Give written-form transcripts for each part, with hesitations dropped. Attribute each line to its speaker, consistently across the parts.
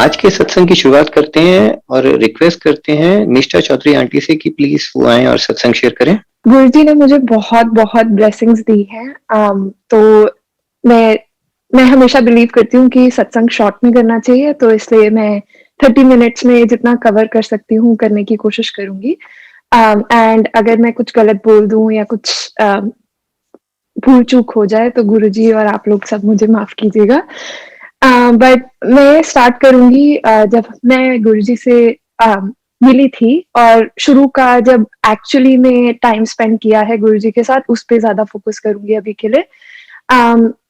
Speaker 1: आज के सत्संग की शुरुआत करते हैं और रिक्वेस्ट करते हैं निष्ठा चौधरी आंटी से कि प्लीज वो आएं और सत्संग शेयर करें।
Speaker 2: गुरुजी ने मुझे बहुत-बहुत ब्लेसिंग्स दी हैं। तो मैं मैं हमेशा बिलीव करती हूँ कि सत्संग शॉर्ट में करना चाहिए, तो इसलिए मैं 30 मिनट्स में जितना कवर कर सकती हूँ, करने की कोशिश करूँगी। एंड अगर मैं कुछ गलत बोल दूँ या कुछ भूल-चूक हो जाए, तो गुरुजी और आप लोग सब मुझे माफ़ कीजिएगा। बट मैं स्टार्ट करूँगी जब मैं गुरुजी से अ, मिली थी और शुरू का जब एक्चुअली में टाइम स्पेंड किया है गुरुजी के साथ, उस पे ज़्यादा फ़ोकस करूँगी अभी के लिए।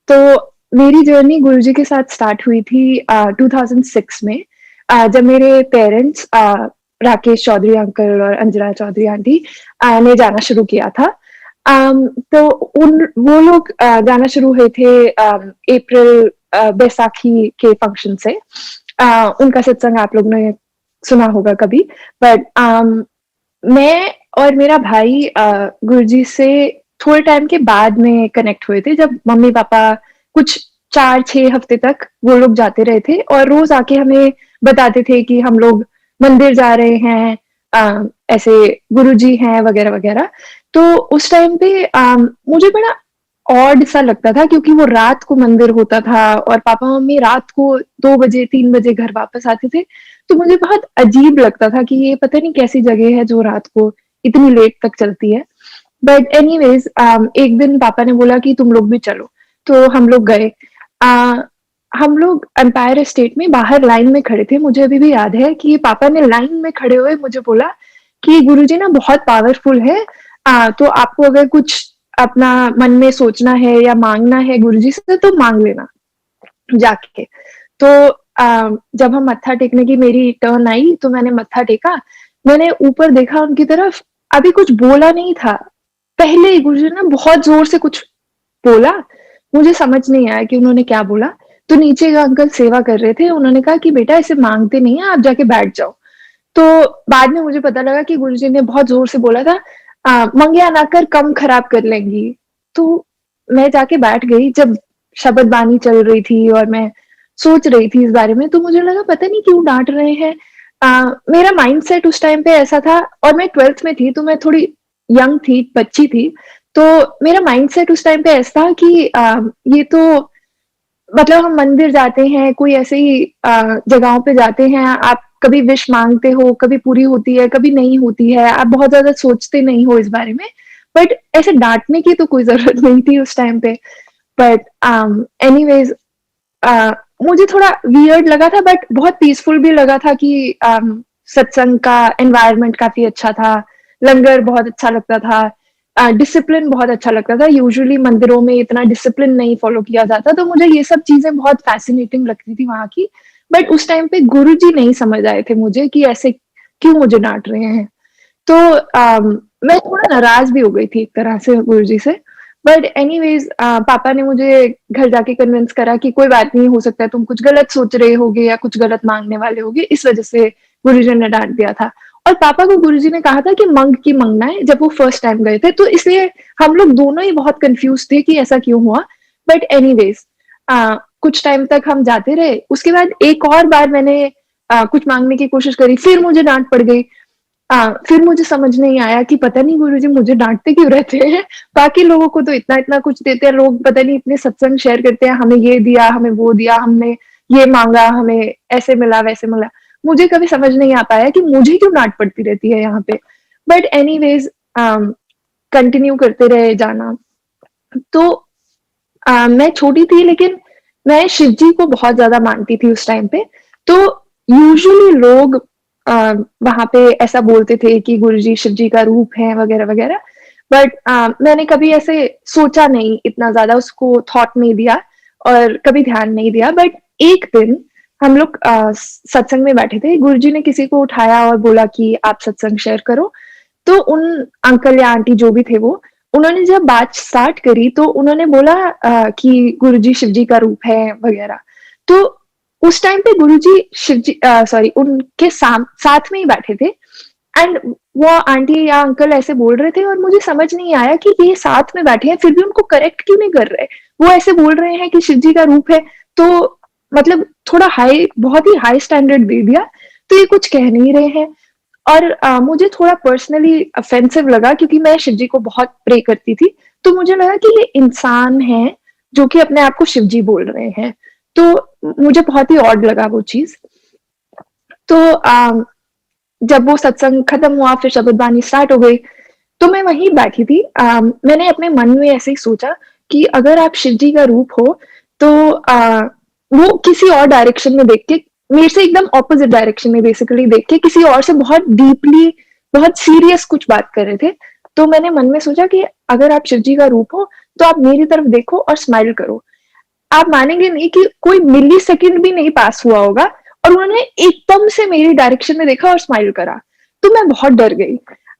Speaker 2: तो मेरी जर्नी गुरुजी के साथ स्टार्ट हुई थी 2006 में जब मेरे पेरेंट्स राकेश चौधरी अंकल और अंजना चौधरी आंटी ने जाना शुरू किया था। तो उन वो लोग जाना शुरू हुए थे अप्रैल बैसाखी के फंक्शन से। उनका सत्संग आप लोग ने सुना होगा कभी। बट मैं और मेरा भाई गुरुजी से थोड़े टाइम के बाद में कनेक्ट हुए थे, जब मम्मी-पापा कुछ 4-6 हफ्ते तक वो लोग जाते रहे थे और रोज़ आके हमें बताते थे कि हम लोग मंदिर जा रहे हैं, ऐसे गुरुजी हैं वगैरह-वगैरह। तो उस टाइम पे मुझे बड़ा ऑड सा लगता था क्योंकि वो रात को मंदिर होता था और पापा-मम्मी रात को 2 बजे, 3 बजे घर वापस आते थे। तो मुझे बहुत अजीब लगता था कि ये पता नहीं कैसी जगह है जो रात को इतनी लेट तक चलती है। बट एनीवेज़ एक दिन पापा ने बोला कि तुम लोग भी चलो, तो हम लोग गए। अ, हम लोग एम्पायर एस्टेट में बाहर लाइन में खड़े थे। मुझे अभी भी याद है कि पापा ने लाइन में खड़े हुए मुझे बोला कि गुरुजी ना बहुत पावरफुल है, तो आपको अगर कुछ अपना मन में सोचना है या माँगना है गुरुजी से तो माँग लेना जाके। तो जब हम मत्था टेकने की मेरी टर्न आई, तो मैंने मत्था टेका। मैंने ऊपर देखा उनकी तरफ, अभी कुछ बोला नहीं था। पहले ही गुरुजी ने बहुत ज़ोर से कुछ बोला, मुझे समझ नहीं आया कि उन्होंने क्या बोला। तो नीचे का अंकल सेवा कर रहे थे, उन्होंने कहा कि बेटा ऐसे माँगते नहीं हैं, आप जाके बैठ जाओ। तो बाद में मुझे पता लगा कि गुरुजी ने बहुत ज़ोर से बोला था "मंगिया ना कर, कम खराब कर लेंगी।" तो मैं जाके बैठ गई, जब शब्द बानी चल रही थी और मैं सोच रही थी इस बारे में, तो मुझे लगा पता नहीं क्यों डाँट रहे हैं। मेरा माइंडसेट उस टाइम पे ऐसा था और मैं 12th में थी, तो मैं थोड़ी यंग थी, बच्ची थी। तो मेरा माइंडसेट उस टाइम पे ऐसा था कि ये तो मतलब हम मंदिर जाते हैं, कोई ऐसे ही जगहों पे जाते हैं, आप कभी विश माँगते हो, कभी पूरी होती है, कभी नहीं होती है, आप बहुत ज़्यादा सोचते नहीं हो इस बारे में। बट ऐसे डाँटने की तो कोई ज़रूरत नहीं थी उस टाइम पे। बट एनीवेज़ मुझे थोड़ा वियर्ड लगा था बट बहुत पीसफुल भी लगा था कि सत्संग का एनवायरनमेंट काफ़ी अच्छा था, लंगर बहुत अच्छा लगता था, डिसिप्लिन बहुत अच्छा लगता था। यूजुअली मंदिरों में इतना डिसिप्लिन नहीं फ़ॉलो किया जाता, तो मुझे ये सब चीज़ें बहुत फ़ैसिनेटिंग लगती थी वहाँ की। बट उस टाइम पे गुरुजी नहीं समझ आए थे मुझे कि ऐसे क्यों मुझे डाँट रहे हैं। तो मैं थोड़ा नाराज़ भी हो गई थी एक तरह से गुरुजी से। बट एनीवेज़ पापा ने मुझे घर जाके कन्विंस करा कि कोई बात नहीं, हो सकता है तुम कुछ गलत सोच रहे होगे या कुछ गलत माँगने वाले होगे, इस वज़ह से गुरुजी ने डाँट दिया था। और पापा को गुरुजी ने कहा था कि मंग की मंगना है, जब वो फर्स्ट टाइम गए थे, तो इसलिए हम लोग दोनों ही बहुत कन्फ्यूज़ थे कि ऐसा क्यों हुआ। बट एनीवेज़ कुछ टाइम तक हम जाते रहे, उसके बाद एक और बार मैंने कुछ माँगने की कोशिश करी, फिर मुझे डाँट पड़ गई। फिर मुझे समझ नहीं आया कि पता नहीं गुरुजी मुझे डाँटते क्यों रहते हैं? बाकी लोगों को तो इतना-इतना कुछ देते हैं, लोग पता नहीं इतने सत्संग शेयर करते हैं, हमें ये दिया, हमें वो दिया, हमने ये माँगा, हमें ऐसे मिला, वैसे मिला। मुझे कभी समझ नहीं आ पाया कि मुझे क्यों डाँट पड़ती रहती है यहाँ पे। बट एनीवेज़ कंटिन्यू करते रहे जाना। तो मैं छोटी थी लेकिन मैं शिव जी को बहुत ज़्यादा मानती थी उस टाइम पे। तो यूजुअली लोग अ, वहाँ पे ऐसा बोलते थे कि गुरुजी शिव जी का रूप है वगैरह-वगैरह। बट मैंने कभी ऐसे सोचा नहीं, इतना ज़्यादा उसको थॉट नहीं दिया और कभी ध्यान नहीं दिया। बट एक दिन हम लोग सत्संग में बैठे थे, गुरुजी ने किसी को उठाया और बोला कि आप सत्संग शेयर करो। तो उन अंकल या आंटी जो भी थे वो, उन्होंने जब बात स्टार्ट करी तो उन्होंने बोला कि गुरुजी शिव जी का रूप है वगैरह। तो उस टाइम पे गुरुजी सॉरी उनके साथ में ही बैठे थे एंड वो आंटी या अंकल ऐसे बोल रहे थे और मुझे समझ नहीं आया कि ये साथ में बैठे हैं, फिर भी उनको करेक्ट क्यों नहीं कर रहे? वो ऐसे बोल रहे हैं कि शिव जी का रूप है, तो मतलब थोड़ा बहुत ही हाई स्टैंडर्ड दे दिया, तो ये कुछ कह नहीं रहे हैं। और मुझे थोड़ा पर्सनली ऑफेंसिव लगा क्योंकि मैं शिव जी को बहुत प्रे करती थी, तो मुझे लगा कि ये इंसान हैं, जो कि अपने आप को शिव जी बोल रहे हैं। तो मुझे बहुत ही ऑड लगा वो चीज़। तो जब वो सत्संग खत्म हुआ, फिर शबद बानी स्टार्ट हो गई, तो मैं वहीं बैठी थी। मैंने अपने मन में ऐसे ही सोचा कि अगर आप शिव जी का रूप हो, तो वो किसी और डायरेक्शन में देख के, मेरे से एकदम ऑपोजिट डायरेक्शन में बेसिकली देख के, किसी और से बहुत डीपली, बहुत सीरियस कुछ बात कर रहे थे। तो मैंने मन में सोचा कि अगर आप शिव जी का रूप हो, तो आप मेरी तरफ देखो और स्माइल करो। आप मानेंगे नहीं कि कोई मिली सेकंड भी नहीं पास हुआ होगा और उन्होंने एकदम से मेरी डायरेक्शन में देखा और स्माइल करा। तो मैं बहुत डर गई।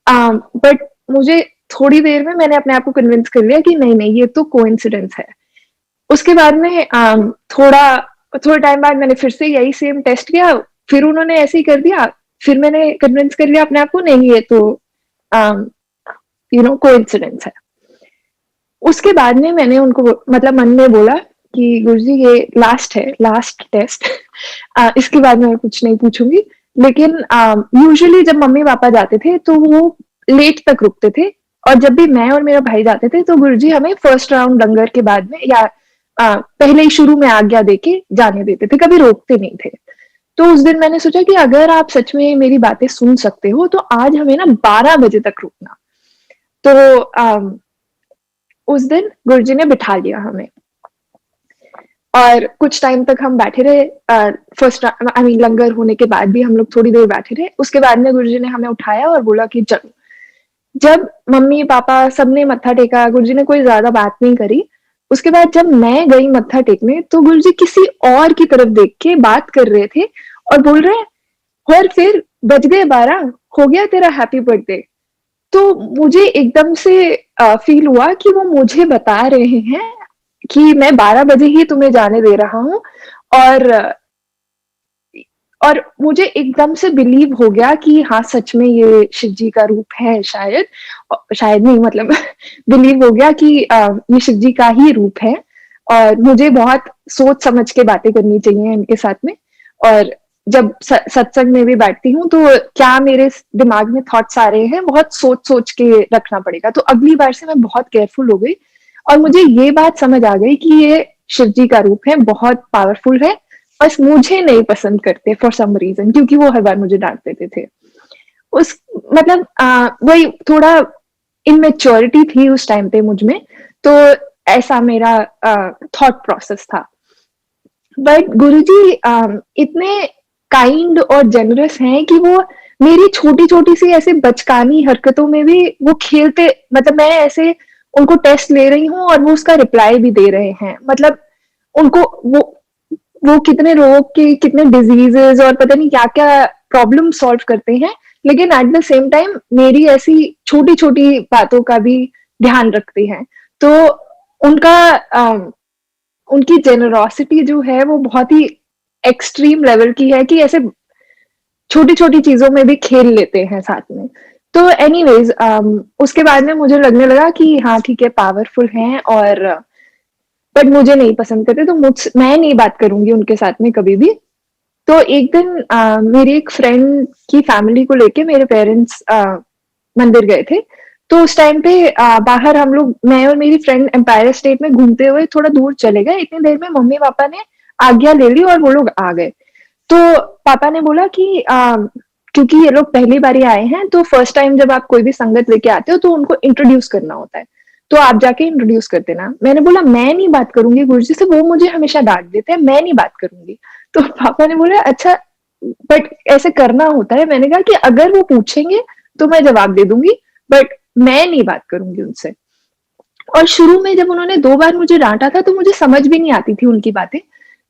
Speaker 2: बट मुझे थोड़ी देर में मैंने अपने आप को कन्विंस कर लिया कि नहीं नहीं, ये तो कोइंसिडेंस है। उसके बाद में थोड़ा टाइम बाद मैंने फिर से यही सेम टेस्ट किया, फिर उन्होंने ऐसे ही कर दिया। फिर मैंने कन्विंस कर लिया अपने आप को, नहीं ये तो कोइंसिडेंस है। उसके बाद में मैंने उनको मतलब मन में बोला कि गुरुजी ये लास्ट है, लास्ट टेस्ट। इसके बाद मैं कुछ नहीं पूछूंगी। लेकिन यूजुअली जब मम्मी पापा जाते थे तो वो लेट तक रुकते थे, और जब भी मैं और मेरा भाई जाते थे तो गुरुजी हमें फर्स्ट राउंड लंगर के बाद में या पहले ही शुरू में आज्ञा देके जाने देते थे, कभी रोकते नहीं थे। तो उस दिन मैंने सोचा कि अगर आप सच में मेरी बातें सुन सकते हो तो आज हमें ना 12 बजे तक रुकना। तो उस दिन गुरुजी ने बिठा लिया हमें और कुछ टाइम तक हम बैठे रहे। फर्स्ट आई मीन लंगर होने के बाद भी हम लोग थोड़ी देर बैठे रहे। उसके बाद में गुरुजी ने हमें उठाया और बोला कि चलो। जब मम्मी पापा सबने मत्था टेका, गुरुजी ने कोई ज्यादा बात नहीं करी। उसके बाद जब मैं गई मत्था टेकने तो गुरुजी किसी और की तरफ देख के बात कर रहे थे और बोल रहे, और फिर बज गए 12, हो गया तेरा हैप्पी बर्थडे। तो मुझे एकदम से फील हुआ कि वो मुझे बता रहे हैं कि मैं 12 बजे ही तुम्हें जाने दे रहा हूँ। और और मुझे एकदम से बिलीव हो गया कि हाँ सच में ये शिव जी का रूप है शायद। शायद नहीं मतलब बिलीव हो गया कि ये शिव जी का ही रूप है। और मुझे बहुत सोच समझ के बातें करनी चाहिए इनके साथ में। और जब सत्संग में भी बैठती हूँ तो क्या मेरे दिमाग में थॉट्स आ रहे हैं, बहुत सोच सोच के रखना पड़ेगा। तो अगली बार से मैं बहुत केयरफुल हो गई और मुझे ये बात समझ आ गई कि ये शिव जी का रूप है, बहुत पावरफुल है। बस मुझे नहीं पसंद करते फॉर सम रीजन, क्योंकि वो हर बार मुझे डांट देते थे। उस मतलब वही थोड़ा इमेच्योरिटी थी उस टाइम पे मुझ में। तो ऐसा मेरा थॉट प्रोसेस था। बट गुरुजी इतने काइंड और जेनरस हैं कि वो मेरी छोटी छोटी सी ऐसे बचकानी हरकतों में भी वो खेलते, मतलब मैं ऐसे उनको टेस्ट ले रही हूँ और वो उसका रिप्लाई भी दे रहे हैं। मतलब उनको वो कितने लोगों के कितने डिजीजेस और पता नहीं क्या क्या प्रॉब्लम सॉल्व करते हैं, लेकिन एट द सेम टाइम मेरी ऐसी छोटी छोटी बातों का भी ध्यान रखते हैं। तो उनका उनकी जेनरोसिटी जो है वो बहुत ही एक्सट्रीम लेवल की है कि ऐसे छोटी छोटी चीजों में भी खेल लेते हैं साथ में। तो एनीवेज उसके बाद में मुझे लगने लगा कि हाँ ठीक है, पावरफुल हैं, और बट मुझे नहीं पसंद करते, तो मैं नहीं बात करूंगी उनके साथ में कभी भी। तो एक दिन मेरी एक फ्रेंड की फैमिली को लेके मेरे पेरेंट्स मंदिर गए थे। तो उस टाइम पे बाहर हम लोग, मैं और मेरी फ्रेंड एम्पायर स्टेट में घूमते हुए थोड़ा दूर चले गए। इतनी देर में मम्मी पापा ने आज्ञा ले ली और वो लोग आ गए। तो पापा ने बोला कि क्योंकि ये लोग पहली बार आए हैं तो फर्स्ट टाइम जब आप कोई भी संगत लेके आते हो तो उनको इंट्रोड्यूस करना होता है, तो आप जाके इंट्रोड्यूस कर देना। मैंने बोला मैं नहीं बात करूंगी गुरुजी से, वो मुझे हमेशा डांट देते हैं, मैं नहीं बात करूंगी। तो पापा ने बोला अच्छा, बट ऐसे करना होता है। मैंने कहा कि अगर वो पूछेंगे तो मैं जवाब दे दूंगी, बट मैं नहीं बात करूंगी उनसे। और शुरू में जब उन्होंने 2 बार मुझे डांटा था तो मुझे समझ भी नहीं आती थी उनकी बातें।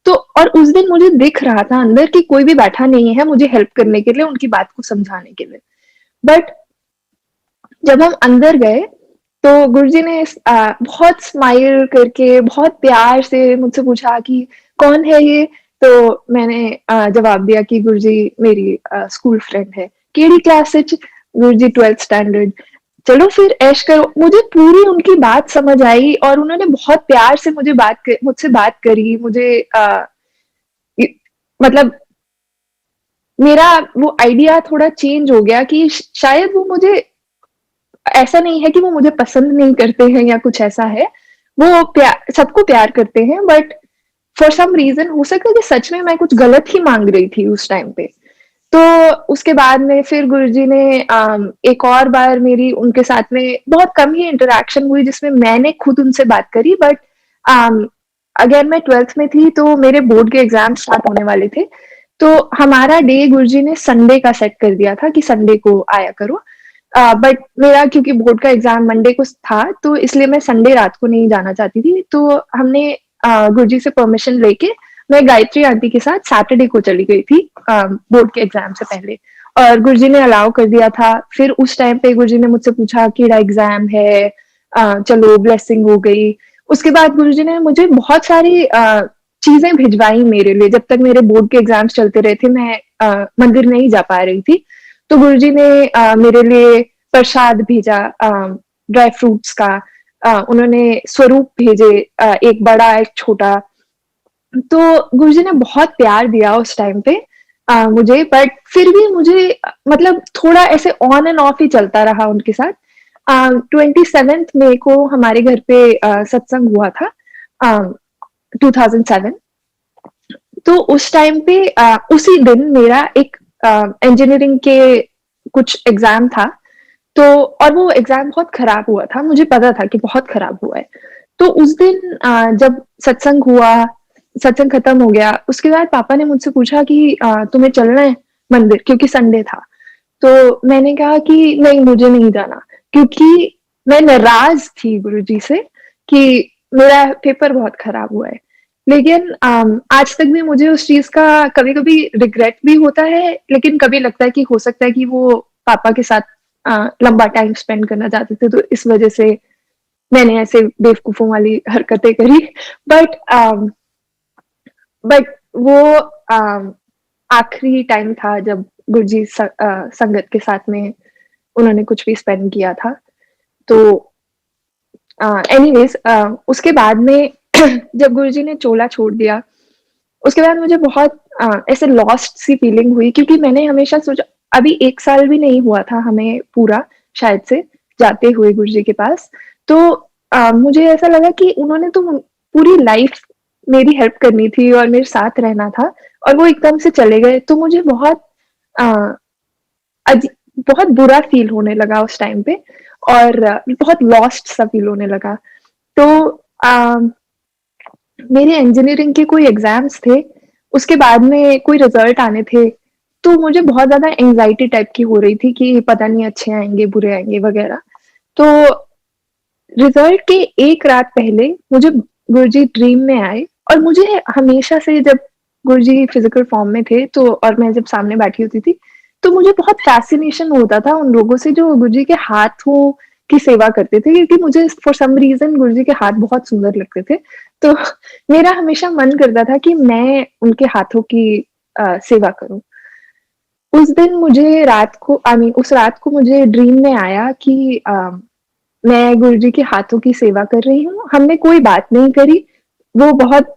Speaker 2: तो और उस दिन मुझे दिख रहा था अंदर कि कोई भी बैठा नहीं है मुझे हेल्प करने के लिए, उनकी बात को समझाने के लिए। बट जब हम अंदर गए तो गुरुजी ने बहुत स्माइल करके बहुत प्यार से मुझसे पूछा कि कौन है ये। तो मैंने जवाब दिया कि गुरुजी मेरी स्कूल फ्रेंड है। केडी क्लास से? गुरुजी 12th स्टैंडर्ड। चलो फिर ऐश करो। मुझे पूरी उनकी बात समझ आई और उन्होंने बहुत प्यार से मुझसे बात करी। मुझे मतलब मेरा वो आइडिया थोड़ा चेंज हो गया कि शायद वो मुझे ऐसा नहीं है कि वो मुझे पसंद नहीं करते हैं या कुछ ऐसा है। वो सबको प्यार करते हैं, बट फॉर सम रीज़न हो सकता है कि सच में मैं कुछ गलत ही माँग रही थी उस टाइम पे। तो उसके बाद में फिर गुरुजी ने एक और बार मेरी उनके साथ में बहुत कम ही इंटरैक्शन हुई जिसमें मैंने खुद उनसे बात करी, बट अम, अगेन मैं 12th में थी तो मेरे बोर्ड के एग्ज़ाम स्टार्ट होने वाले थे। तो हमारा डे गुरुजी ने संडे का सेट कर दिया था कि संडे को आया करो। बट मेरा क्योंकि बोर्ड का एग्ज़ाम मंडे को था, तो इसलिए मैं संडे रात को नहीं जाना चाहती थी। तो हमने गुरुजी से परमिशन लेके मैं गायत्री आंटी के साथ सैटरडे को चली गई थी बोर्ड के एग्ज़ाम से पहले, और गुरुजी ने अलाउ कर दिया था। फिर उस टाइम पे गुरुजी ने मुझसे पूछा केड़ा एग्ज़ाम है? चलो ब्लेसिंग हो गई। उसके बाद गुरुजी ने मुझे बहुत सारी चीज़ें भिजवाई मेरे लिए। जब तक मेरे बोर्ड के एग्ज़ाम्स चलते रहे थे, मैं मंदिर नहीं जा पा रही थी। तो गुरुजी ने मेरे लिए प्रसाद भेजा, ड्राई फ्रूट्स का। उन्होंने स्वरूप भेजे, एक बड़ा, एक छोटा। तो गुरुजी ने बहुत प्यार दिया उस टाइम पे मुझे, बट फिर भी मुझे मतलब थोड़ा ऐसे ऑन एंड ऑफ ही चलता रहा उनके साथ। 27th मई को हमारे घर पे सत्संग हुआ था, 2007। तो उस टाइम पे उसी दिन मेरा एक इंजीनियरिंग के कुछ एग्जाम था। तो और वो एग्जाम बहुत खराब हुआ था, मुझे पता था कि बहुत खराब हुआ है। तो उस दिन जब सत्संग हुआ, सत्संग खत्म हो गया, उसके बाद पापा ने मुझसे पूछा कि तुम्हें चलना है मंदिर, क्योंकि संडे था। तो मैंने कहा कि नहीं, मुझे नहीं जाना, क्योंकि मैं नाराज थी गुरुजी से कि मेरा पेपर बहुत खराब हुआ है। लेकिन आज तक भी मुझे उस चीज का कभी-कभी रिग्रेट भी होता है, लेकिन कभी लगता है कि हो सकता है कि वो पापा के साथ लंबा टाइम स्पेंड करना चाहते थे, तो इस वजह से मैंने ऐसे बेवकूफों वाली हरकतें करी। बट बट वो आखिरी टाइम था जब गुरुजी संगत के साथ में उन्होंने कुछ भी स्पेंड किया था। तो एनीवेज उसके बाद में जब गुरुजी ने चोला छोड़ दिया, उसके बाद मुझे बहुत ऐसे लॉस्ट सी फीलिंग हुई, क्योंकि मैंने हमेशा सोचा, अभी 1 साल भी नहीं हुआ था हमें पूरा, शायद से, जाते हुए गुरुजी के पास। तो मुझे ऐसा लगा कि उन्होंने तो पूरी लाइफ मेरी हेल्प करनी थी और मेरे साथ रहना था, और वो एकदम से चले गए। तो मुझे बहुत अ, अजी बहुत बुरा फ़ील होने लगा उस टाइम पे, और बहुत लॉस्ट सा फ़ील होने लगा। तो अ, मेरे इंजीनियरिंग के कोई एग्ज़ाम्स थे, उसके बाद में कोई रिज़ल्ट आने थे, तो मुझे बहुत ज़्यादा एंग्ज़ायटी टाइप की हो रही थी कि पता नहीं अच्छे आएँगे, बुरे आएँगे वग़ैरह। तो रिज़ल्ट के 1 रात पहले मुझे गुरुजी ड्रीम में आए, और मुझे हमेशा से, जब गुरुजी फ़िज़िकल फ़ॉर्म में थे तो, और मैं जब सामने बैठी होती थी, तो मुझे बहुत फ़ैसिनेशन होता था उन लोगों से जो गुरुजी के हाथों की सेवा करते थे, क्योंकि मुझे फॉर सम रीज़न गुरुजी के हाथ बहुत सुंदर लगते थे। तो मेरा हमेशा मन करता था कि मैं उनके हाथों की सेवा करूँ। उस दिन मुझे रात को, आई मीन उस रात को मुझे ड्रीम में आया कि मैं गुरुजी के हाथों की सेवा कर रही हूँ। हमने कोई बात नहीं करी, वो बहुत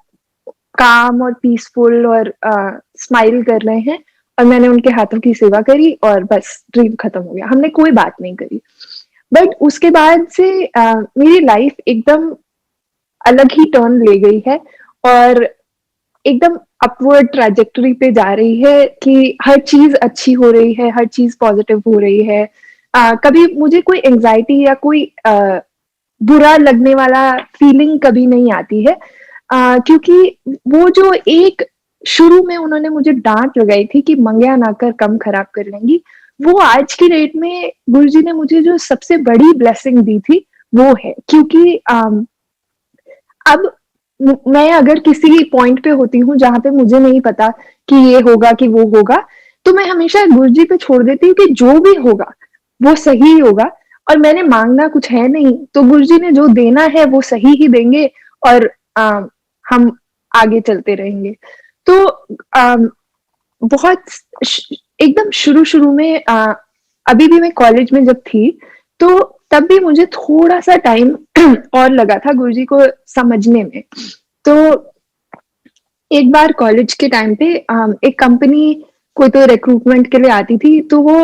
Speaker 2: काम और पीसफुल और स्माइल कर रहे हैं, और मैंने उनके हाथों की सेवा करी और बस ड्रीम खत्म हो गया। हमने कोई बात नहीं करी। बट उसके बाद से मेरी लाइफ एकदम अलग ही टर्न ले गई है, और एकदम अपवर्ड ट्रैजेक्टरी पे जा रही है कि हर चीज़ अच्छी हो रही है, हर चीज़ पॉज़िटिव हो रही है। कभी मुझे कोई एंग्ज़ायटी या कोई बुरा लगने वाला फीलिंग कभी नहीं आती है, क्योंकि वो जो एक शुरू में उन्होंने मुझे डाँट लगाई थी कि मंगया ना कर, कम खराब कर लेंगी, वो आज की डेट में गुरुजी ने मुझे जो सबसे बड़ी ब्लेसिंग दी थी, वो है। क्योंकि अब मैं अगर किसी पॉइंट पे होती हूँ जहाँ पे मुझे नहीं पता कि ये होगा कि वो होगा, तो मैं हमेशा गुरुजी पे छोड़ देती हूँ कि जो भी होगा, वो सही ही होगा, और मैंने माँगना कुछ है नहीं, तो गुरुजी ने जो देना है वो सही ही देंगे, और हम आगे चलते रहेंगे। तो बहुत एकदम शुरू-शुरू में अभी भी मैं कॉलेज में जब थी, तो तब भी मुझे थोड़ा-सा टाइम और लगा था गुरुजी को समझने में। तो एक बार कॉलेज के टाइम पे एक कंपनी कोई तो रिक्रूटमेंट के लिए आती थी, तो वो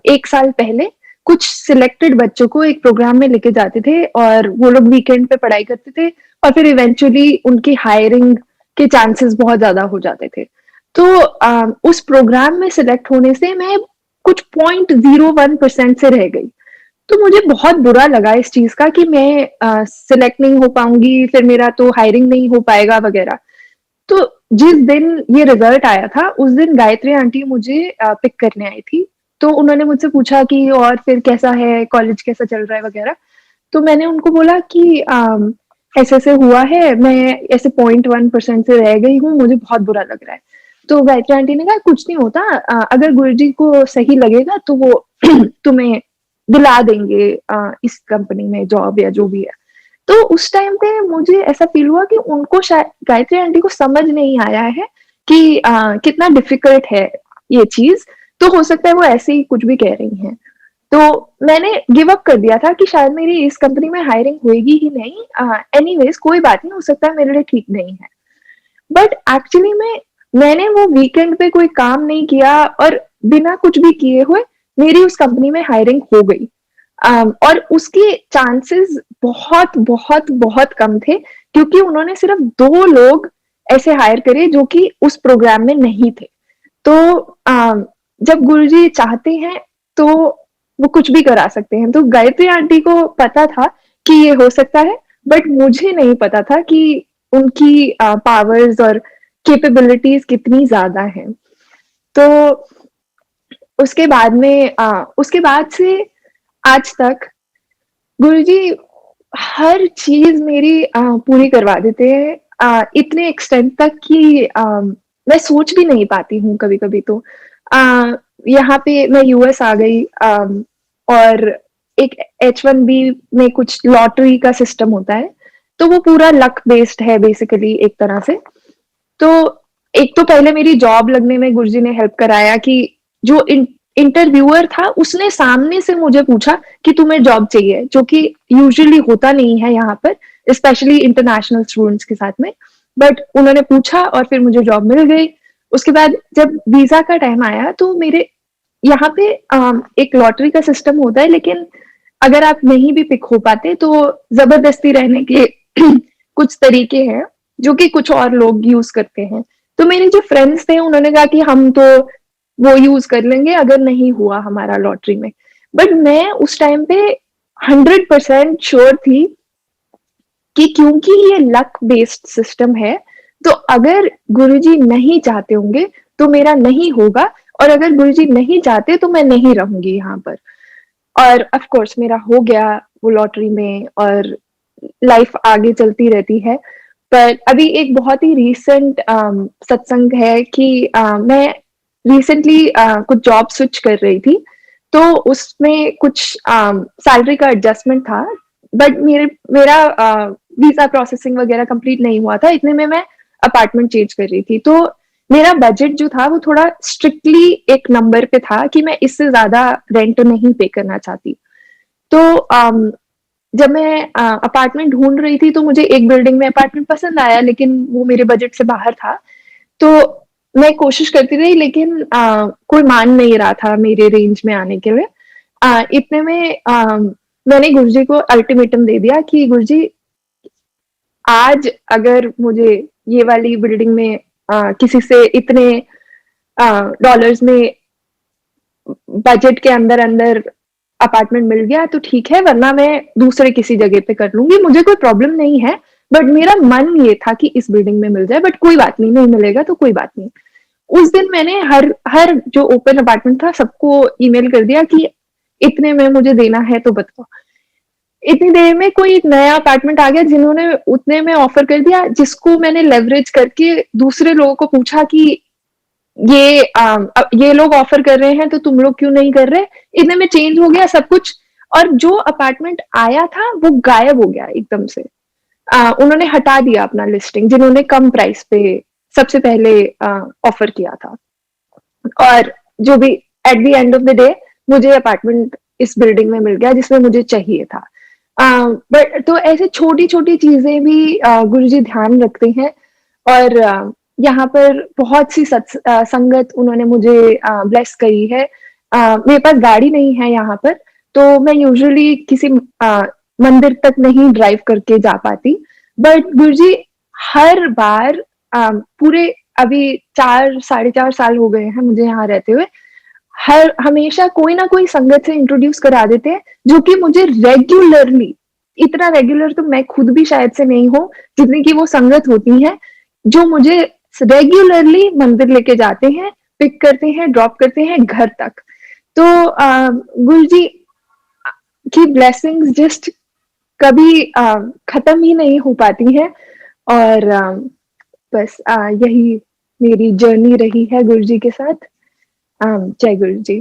Speaker 2: 1 साल पहले कुछ सिलेक्टेड बच्चों को एक प्रोग्राम में लेके जाते थे और वो लोग वीकेंड पे पढ़ाई करते थे और फिर इवेंचुअली उनकी हायरिंग के चांसेस बहुत ज़्यादा हो जाते थे। तो उस प्रोग्राम में सिलेक्ट होने से मैं कुछ 0.01% से रह गई। तो मुझे बहुत बुरा लगा इस चीज़ का कि मैं सिलेक्ट नहीं हो पाऊँगी, फिर मेरा तो हायरिंग नहीं हो पाएगा वगैरह। तो जिस दिन ये रिजल्ट आया था, उस दिन गायत्री आंटी मुझे पिक करने आई थी। तो उन्होंने मुझसे पूछा कि और फिर कैसा है, कॉलेज कैसा चल रहा है वगैरह। तो मैंने उनको बोला कि ऐसे-ऐसे हुआ है, मैं ऐसे 0.1% से रह गई हूँ, मुझे बहुत बुरा लग रहा है। तो गायत्री आंटी ने कहा कुछ नहीं होता, अगर गुरुजी को सही लगेगा तो वो तुम्हें दिला देंगे इस कंपनी में जॉब या जो भी है। तो उस टाइम पे मुझे ऐसा फ़ील हुआ कि उनको शायद गायत्री आंटी को समझ नहीं आया है कि कितना डिफ़िकल्ट है ये चीज़, तो हो सकता है वो ऐसे ही कुछ भी कह रही हैं। तो मैंने गिव अप कर दिया था कि शायद मेरी इस कंपनी में हायरिंग होएगी ही नहीं, एनीवेज़ कोई बात नहीं, हो सकता है मेरे लिए ठीक नहीं है। बट एक्चुअली में मैंने वो वीकेंड पे कोई काम नहीं किया और बिना कुछ भी किए हुए मेरी उस कंपनी में हायरिंग हो गई। और उसके चांसेस बहुत, बहुत, बहुत कम थे क्योंकि उन्होंने सिर्फ़ 2 लोग ऐसे हायर करे जो कि उस प्रोग्राम में नहीं थे। तो जब गुरुजी चाहते हैं तो वो कुछ भी करा सकते हैं। तो गायत्री आंटी को पता था कि ये हो सकता है, बट मुझे नहीं पता था कि उनकी पावर्स और कैपेबिलिटीज़ कितनी ज़्यादा हैं। तो उसके बाद से आज तक गुरुजी हर चीज़ मेरी पूरी करवा देते हैं, इतने एक्सटेंट तक कि मैं सोच भी नहीं पाती हूँ कभी-कभी तो। अ, यहाँ पे मैं यूएस आ गई, और एक H-1B में कुछ लॉटरी का सिस्टम होता है, तो वो पूरा लक बेस्ड है बेसिकली एक तरह से। तो एक तो पहले मेरी जॉब लगने में गुरुजी ने हेल्प कराया कि जो इंटरव्यूअर था उसने सामने से मुझे पूछा कि तुम्हें जॉब चाहिए, जो कि यूजुअली होता नहीं है यहाँ पर, स्पेशली इंटरनेशनल स्टूडेंट्स के साथ में। बट उन्होंने पूछा और फिर मुझे जॉब मिल गई। उसके बाद जब वीज़ा का टाइम आया तो मेरे यहाँ पे एक लॉटरी का सिस्टम होता है, लेकिन अगर आप नहीं भी पिक हो पाते तो ज़बरदस्ती रहने के कुछ तरीके हैं, जो कि कुछ और लोग यूज़ करते हैं। तो मेरे जो फ्रेंड्स थे उन्होंने कहा कि हम तो वो यूज़ कर लेंगे अगर नहीं हुआ हमारा लॉटरी में। बट मैं उस टाइम पे 100% श्योर थी कि क्योंकि ये लक बेस्ड सिस्टम है, तो अगर गुरुजी नहीं चाहते होंगे, तो मेरा नहीं होगा, और अगर गुरुजी नहीं चाहते तो मैं नहीं रहूँगी यहाँ पर। और ऑफ कोर्स मेरा हो गया वो लॉटरी में, और लाइफ आगे चलती रहती है। पर अभी एक बहुत ही रीसेंट सत्संग है कि मैं रिसेंटली कुछ जॉब स्विच कर रही थी, तो उसमें कुछ सैलरी का एडजस्टमेंट था, बट मेरा वीज़ा प्रोसेसिंग वगैरह कंप्लीट नहीं हुआ था, इतने में मैं अपार्टमेंट चेंज कर रही थी। तो मेरा बजट जो था वो थोड़ा स्ट्रिक्टली एक नंबर पे था कि मैं इससे ज़्यादा रेंट नहीं पे करना चाहती। तो जब मैं अपार्टमेंट ढूँढ रही थी तो मुझे एक बिल्डिंग में अपार्टमेंट पसंद आया, लेकिन वो मेरे बजट से बाहर था। तो मैं कोशिश करती रही, लेकिन कोई मान नहीं रहा था मेरे रेंज में आने के लिए। इतने में मैंने गुरुजी को अल्टीमेटम दे दिया कि गुरुजी, आज अगर मुझे ये वाली बिल्डिंग में किसी से इतने डॉलर्स में बजट के अंदर-अंदर अपार्टमेंट मिल गया तो ठीक है, वरना मैं दूसरे किसी जगह पे कर लूँगी, मुझे कोई प्रॉब्लम नहीं है। बट मेरा मन ये था कि इस बिल्डिंग में मिल जाए, बट कोई बात नहीं, नहीं मिलेगा तो कोई बात नहीं। उस दिन मैंने हर हर जो ओपन अपार्टमेंट था सबको ईमेल कर दिया कि इतने में मुझे देना है तो बताओ। इतनी देर में कोई एक नया अपार्टमेंट आ गया जिन्होंने उतने में ऑफर कर दिया, जिसको मैंने लेवरेज करके दूसरे लोगों को पूछा कि ये लोग ऑफर कर रहे हैं तो तुम लोग क्यों नहीं कर रहे? इतने में चेंज हो गया सब कुछ, और जो अपार्टमेंट आया था वो गायब हो गया एकदम से। उन्होंने हटा दिया अपना लिस्टिंग, जिन्होंने कम प्राइस पे सबसे पहले ऑफर किया था। और जो भी at the end of the day मुझे अपार्टमेंट इस बिल्डिंग में मिल गया जिसमें मुझे चाहिए था। बट तो ऐसे छोटी-छोटी चीज़ें भी गुरुजी ध्यान रखते हैं, और यहाँ पर बहुत सी संगत उन्होंने मुझे ब्लेस करी है। मेरे पास गाड़ी नहीं है यहाँ पर, तो मैं यूजुअली किसी मंदिर तक नहीं ड्राइव करके जा पाती। बट गुरुजी हर बार पूरे अभी 4 साढ़े 4 साल हो गए हैं मुझे यहाँ रहते हुए, हमेशा कोई ना कोई संगत से इंट्रोड्यूस करा देते हैं, जो कि मुझे रेगुलरली, इतना रेगुलर तो मैं खुद भी शायद से नहीं हूँ जितनी की वो संगत होती है, जो मुझे रेगुलरली मंदिर लेके जाते हैं, पिक करते हैं, ड्रॉप करते हैं घर तक। तो गुरुजी की ब्लेसिंग्स जस्ट कभी खत्म ही नहीं हो पाती है। और बस यही मेरी जर्नी रही है गुरुजी के साथ। जय Guruji.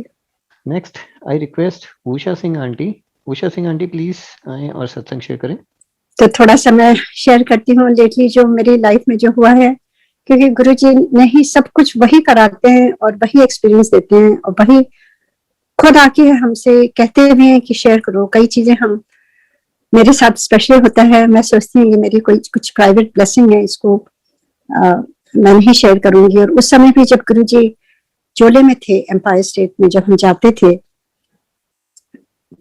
Speaker 1: Next I request Usha Singh aunty. Usha Singh aunty please आए और सत्संग शेयर करें।
Speaker 3: तो थोड़ा सा मैं शेयर करती हूँ लेटली जो मेरी लाइफ में जो हुआ है, क्योंकि गुरुजी ने ही सब कुछ वही कराते हैं और वही एक्सपीरियंस देते हैं और वही खुद आके हमसे कहते भी हैं कि शेयर करो। कई चीजें हम मेरे साथ स्पेशल होता है, मैं सोचती हूँ ये मेरी कोई कुछ प्राइवेट ब्लेसिंग है, इसको मैं नहीं शेयर करूंगी। और उस समय भी जब गुरुजी चोले में थे, एम्पायर स्टेट में जब हम जाते थे,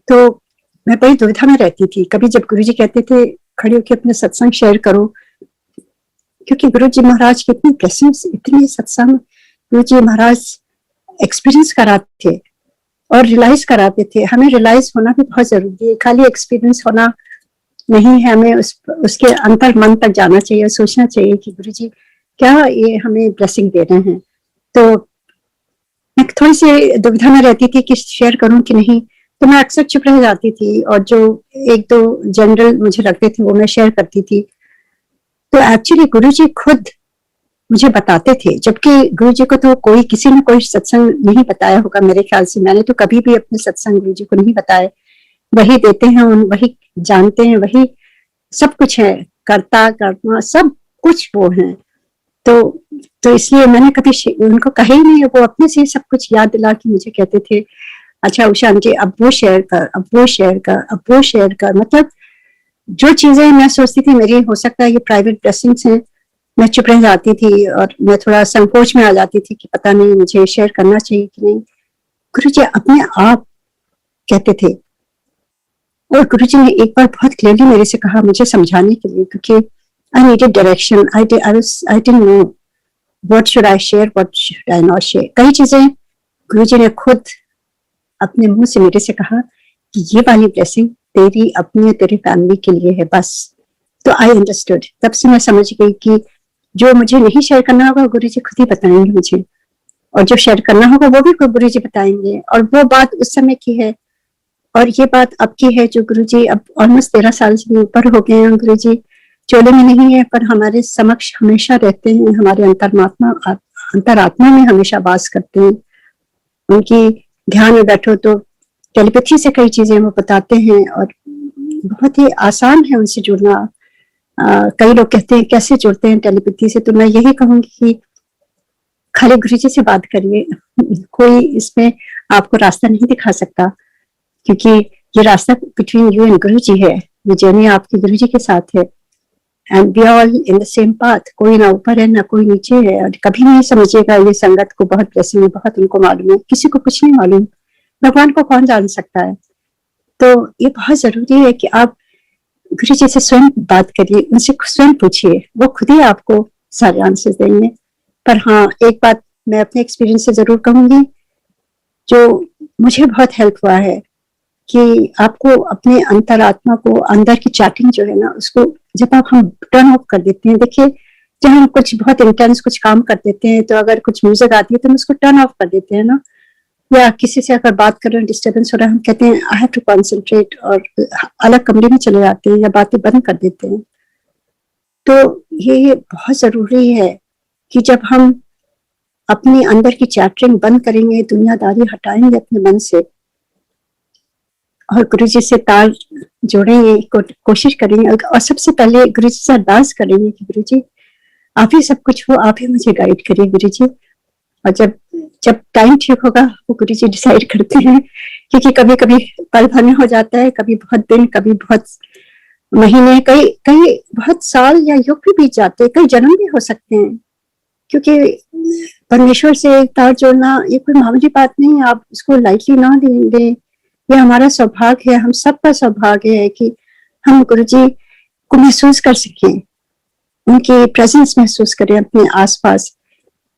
Speaker 3: तो मैं बड़ी दुविधा में रहती थी। कभी जब गुरुजी कहते थे खड़े होकर अपने सत्संग शेयर करो, क्योंकि गुरुजी महाराज की इतनी ब्लेसिंग्स, इतने सत्संग गुरुजी महाराज एक्सपीरियंस कराते थे और रियलाइज कराते थे। हमें रियलाइज होना भी बहुत जरूरी है, खाली एक्सपीरियंस होना नहीं है, हमें उसके अंतर मन तक जाना चाहिए और सोचना चाहिए कि गुरुजी क्या ये हमें ब्लेसिंग दे रहे हैं। तो मैं थोड़ी सी दुविधा में रहती थी कि शेयर करूं कि नहीं, तो मैं अक्सर चुप रह जाती थी और जो एक दो जनरल मुझे लगते थे वो मैं शेयर करती थी। तो एक्चुअली गुरुजी खुद मुझे बताते थे, जबकि गुरुजी को तो कोई किसी ने कोई सत्संग नहीं बताया होगा मेरे ख्याल से। मैंने तो कभी भी अपने सत्संग गुरुजी को नहीं बताए, वही देते हैं, वही जानते हैं, वही सब कुछ है, कर्ता कर्मा सब कुछ वो है। तो इसलिए मैंने कभी उनको कहा ही नहीं, वो अपने से सब कुछ याद दिला के मुझे कहते थे, अच्छा उषा जी अब वो शेयर कर, अब वो शेयर कर, अब वो शेयर कर। मतलब जो चीजें मैं सोचती थी मेरी हो सकता है ये प्राइवेट ब्लेसिंग्स हैं, मैं चुप रह जाती थी और मैं थोड़ा संकोच में आ जाती थी कि पता नहीं मुझे शेयर करना चाहिए कि नहीं। गुरुजी अपने आप कहते थे। और गुरुजी ने एक बार बहुत क्लियरली मेरे से कहा, मुझे समझाने के लिए, क्योंकि I needed direction. I didn't know what should I share, what should I not share. कई चीजें गुरुजी ने खुद अपने मुंह से मेरे से कहा कि ये वाली ब्लेसिंग तेरी अपनी, तेरी फैमिली के लिए है बस। तो आई अंडरस्टूड, तब से मैं समझ गई कि जो मुझे नहीं शेयर करना होगा गुरुजी खुद ही बताएंगे मुझे, और जो शेयर करना होगा वो भी गुरुजी बताएंगे। और वो बात उस समय की है और ये बात अब की है, जो गुरुजी अब ऑलमोस्ट 13 साल से ऊपर हो गए हैं। गुरुजी चोले में नहीं है पर हमारे समक्ष हमेशा रहते हैं, हमारे अंतरात्मा में हमेशा वास करते हैं। उनकी ध्यान में बैठो तो टेलीपैथी से कई चीजें वो बताते हैं और बहुत ही आसान है उनसे जुड़ना। कई लोग कहते हैं कैसे जुड़ते हैं टेलीपैथी से, तो मैं यही कहूंगी कि खाली गुरुजी से बात करिए, कोई इसमें आपको रास्ता नहीं दिखा सकता, क्योंकि ये रास्ता बिटवीन यू एंड गुरुजी है, ये जर्नी आपकी गुरुजी के साथ है। And we are all in the same path, कोई ना ऊपर है ना कोई नीचे है। और कभी नहीं समझिएगा ये संगत को बहुत ब्लेसिंग है, बहुत उनको मालूम है, किसी को कुछ नहीं मालूम, भगवान को कौन जान सकता है। तो ये बहुत जरूरी है कि आप गुरुजी से स्वयं बात करिए, उनसे स्वयं पूछिए, वो खुद ही आपको सारे आंसर देंगे। पर हाँ, एक बात मैं अपने एक्सपीरियंस से जरूर कहूंगी, जो मुझे बहुत हेल्प हुआ है कि आपको अपने अंतरात्मा को, अंदर की चैटिंग जो है ना, उसको जब आप हम टर्न ऑफ कर देते हैं, देखिए जब हम कुछ बहुत इंटेंस कुछ काम कर देते हैं तो अगर कुछ म्यूजिक आती है तो हम उसको टर्न ऑफ कर देते हैं ना, या किसी से अगर बात कर रहे हैं डिस्टर्बेंस हो रहा है, हम कहते हैं आई हैव टू कॉन्सेंट्रेट और अलग कमरे में चले जाते हैं या बातें बंद कर देते हैं। तो ये बहुत जरूरी है कि जब हम अपने अंदर की चैटरिंग बंद करेंगे, दुनियादारी हटाएंगे अपने मन से और गुरुजी से तार जोड़ेंगे, कोशिश करेंगे और सबसे पहले गुरुजी से अरदास करेंगे कि गुरुजी आप ही सब कुछ हो, आप ही मुझे गाइड करिए गुरुजी। और जब टाइम ठीक होगा वो गुरुजी डिसाइड करते हैं, क्योंकि कभी कभी पल भर में हो जाता है, कभी बहुत दिन, कभी बहुत महीने, कई बहुत साल या युग भी बीत जाते हैं, कई जन्म भी हो सकते हैं। क्योंकि परमेश्वर से तार जोड़ना ये कोई मामूली बात नहीं है, आप इसको लाइटली ना लेंगे। ये हमारा सौभाग्य है, हम सबका सौभाग्य है कि हम गुरुजी को महसूस कर सकें, उनकी प्रेजेंस महसूस करें अपने आसपास।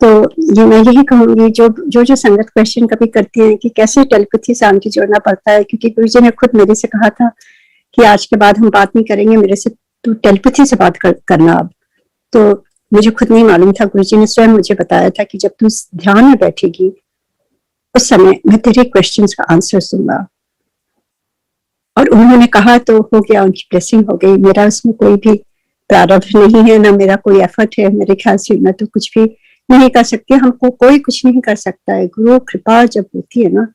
Speaker 3: तो ये मैं यही कहूंगी, जो संगत क्वेश्चन कभी करते हैं कि कैसे टेलीपैथी से आंटी जोड़ना पड़ता है, क्योंकि गुरुजी ने खुद मेरे से कहा था कि आज के बाद हम बात नहीं करेंगे मेरे से, तू टेलीपैथी से बात करना अब। तो मुझे खुद नहीं मालूम था, गुरुजी ने स्वयं मुझे बताया था कि जब तू ध्यान में बैठेगी उस समय मैं तेरे क्वेश्चंस का आंसर दूंगा। और उन्होंने कहा तो हो गया, उनकी ब्लेसिंग हो गई। मेरा उसमें कोई भी प्रारब्ध नहीं है, ना मेरा कोई एफर्ट है। मेरे ख्याल से मैं तो कुछ भी नहीं कर सकती, हमको कोई कुछ नहीं कर सकता है। गुरु कृपा जब होती है ना,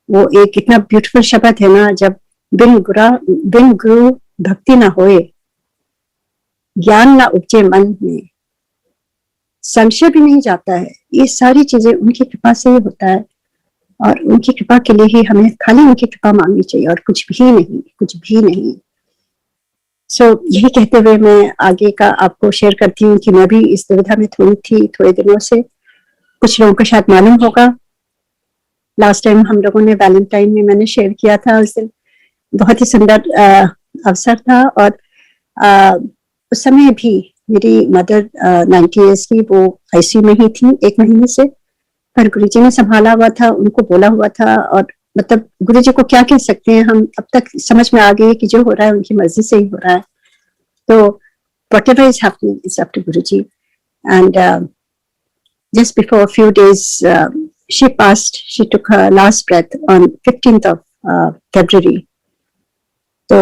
Speaker 3: वो एक इतना ब्यूटीफुल शब्द है ना, जब बिन गुरु भक्ति ना होए, ज्ञान ना उपजे मन में, संशय भी नहीं जाता है। ये सारी चीजें उनकी कृपा से ही होता है, और उनकी कृपा के लिए ही हमें खाली उनकी कृपा मांगनी चाहिए, और कुछ भी नहीं, कुछ भी नहीं। यही कहते हुए मैं आगे का आपको शेयर करती हूँ कि मैं भी इस दुविधा में थी थोड़े दिनों से। कुछ लोगों को शायद मालूम होगा, लास्ट टाइम हम लोगों ने वैलेंटाइन में मैंने शेयर किया था, उस दिन बहुत ही सुंदर अवसर था। और उस समय भी मेरी मदर 90 ईयर्स की, वो आईसीयू में ही थी 1 महीने से, पर गुरुजी ने संभाला हुआ था, उनको बोला हुआ था। और मतलब गुरुजी को क्या कह सकते हैं हम, अब तक समझ में आ गई कि जो हो रहा है उनकी मर्जी से ही हो रहा है। तो whatever is happening is up to Guruji. And just before a few days, she passed. She took her last breath on 15th of February. तो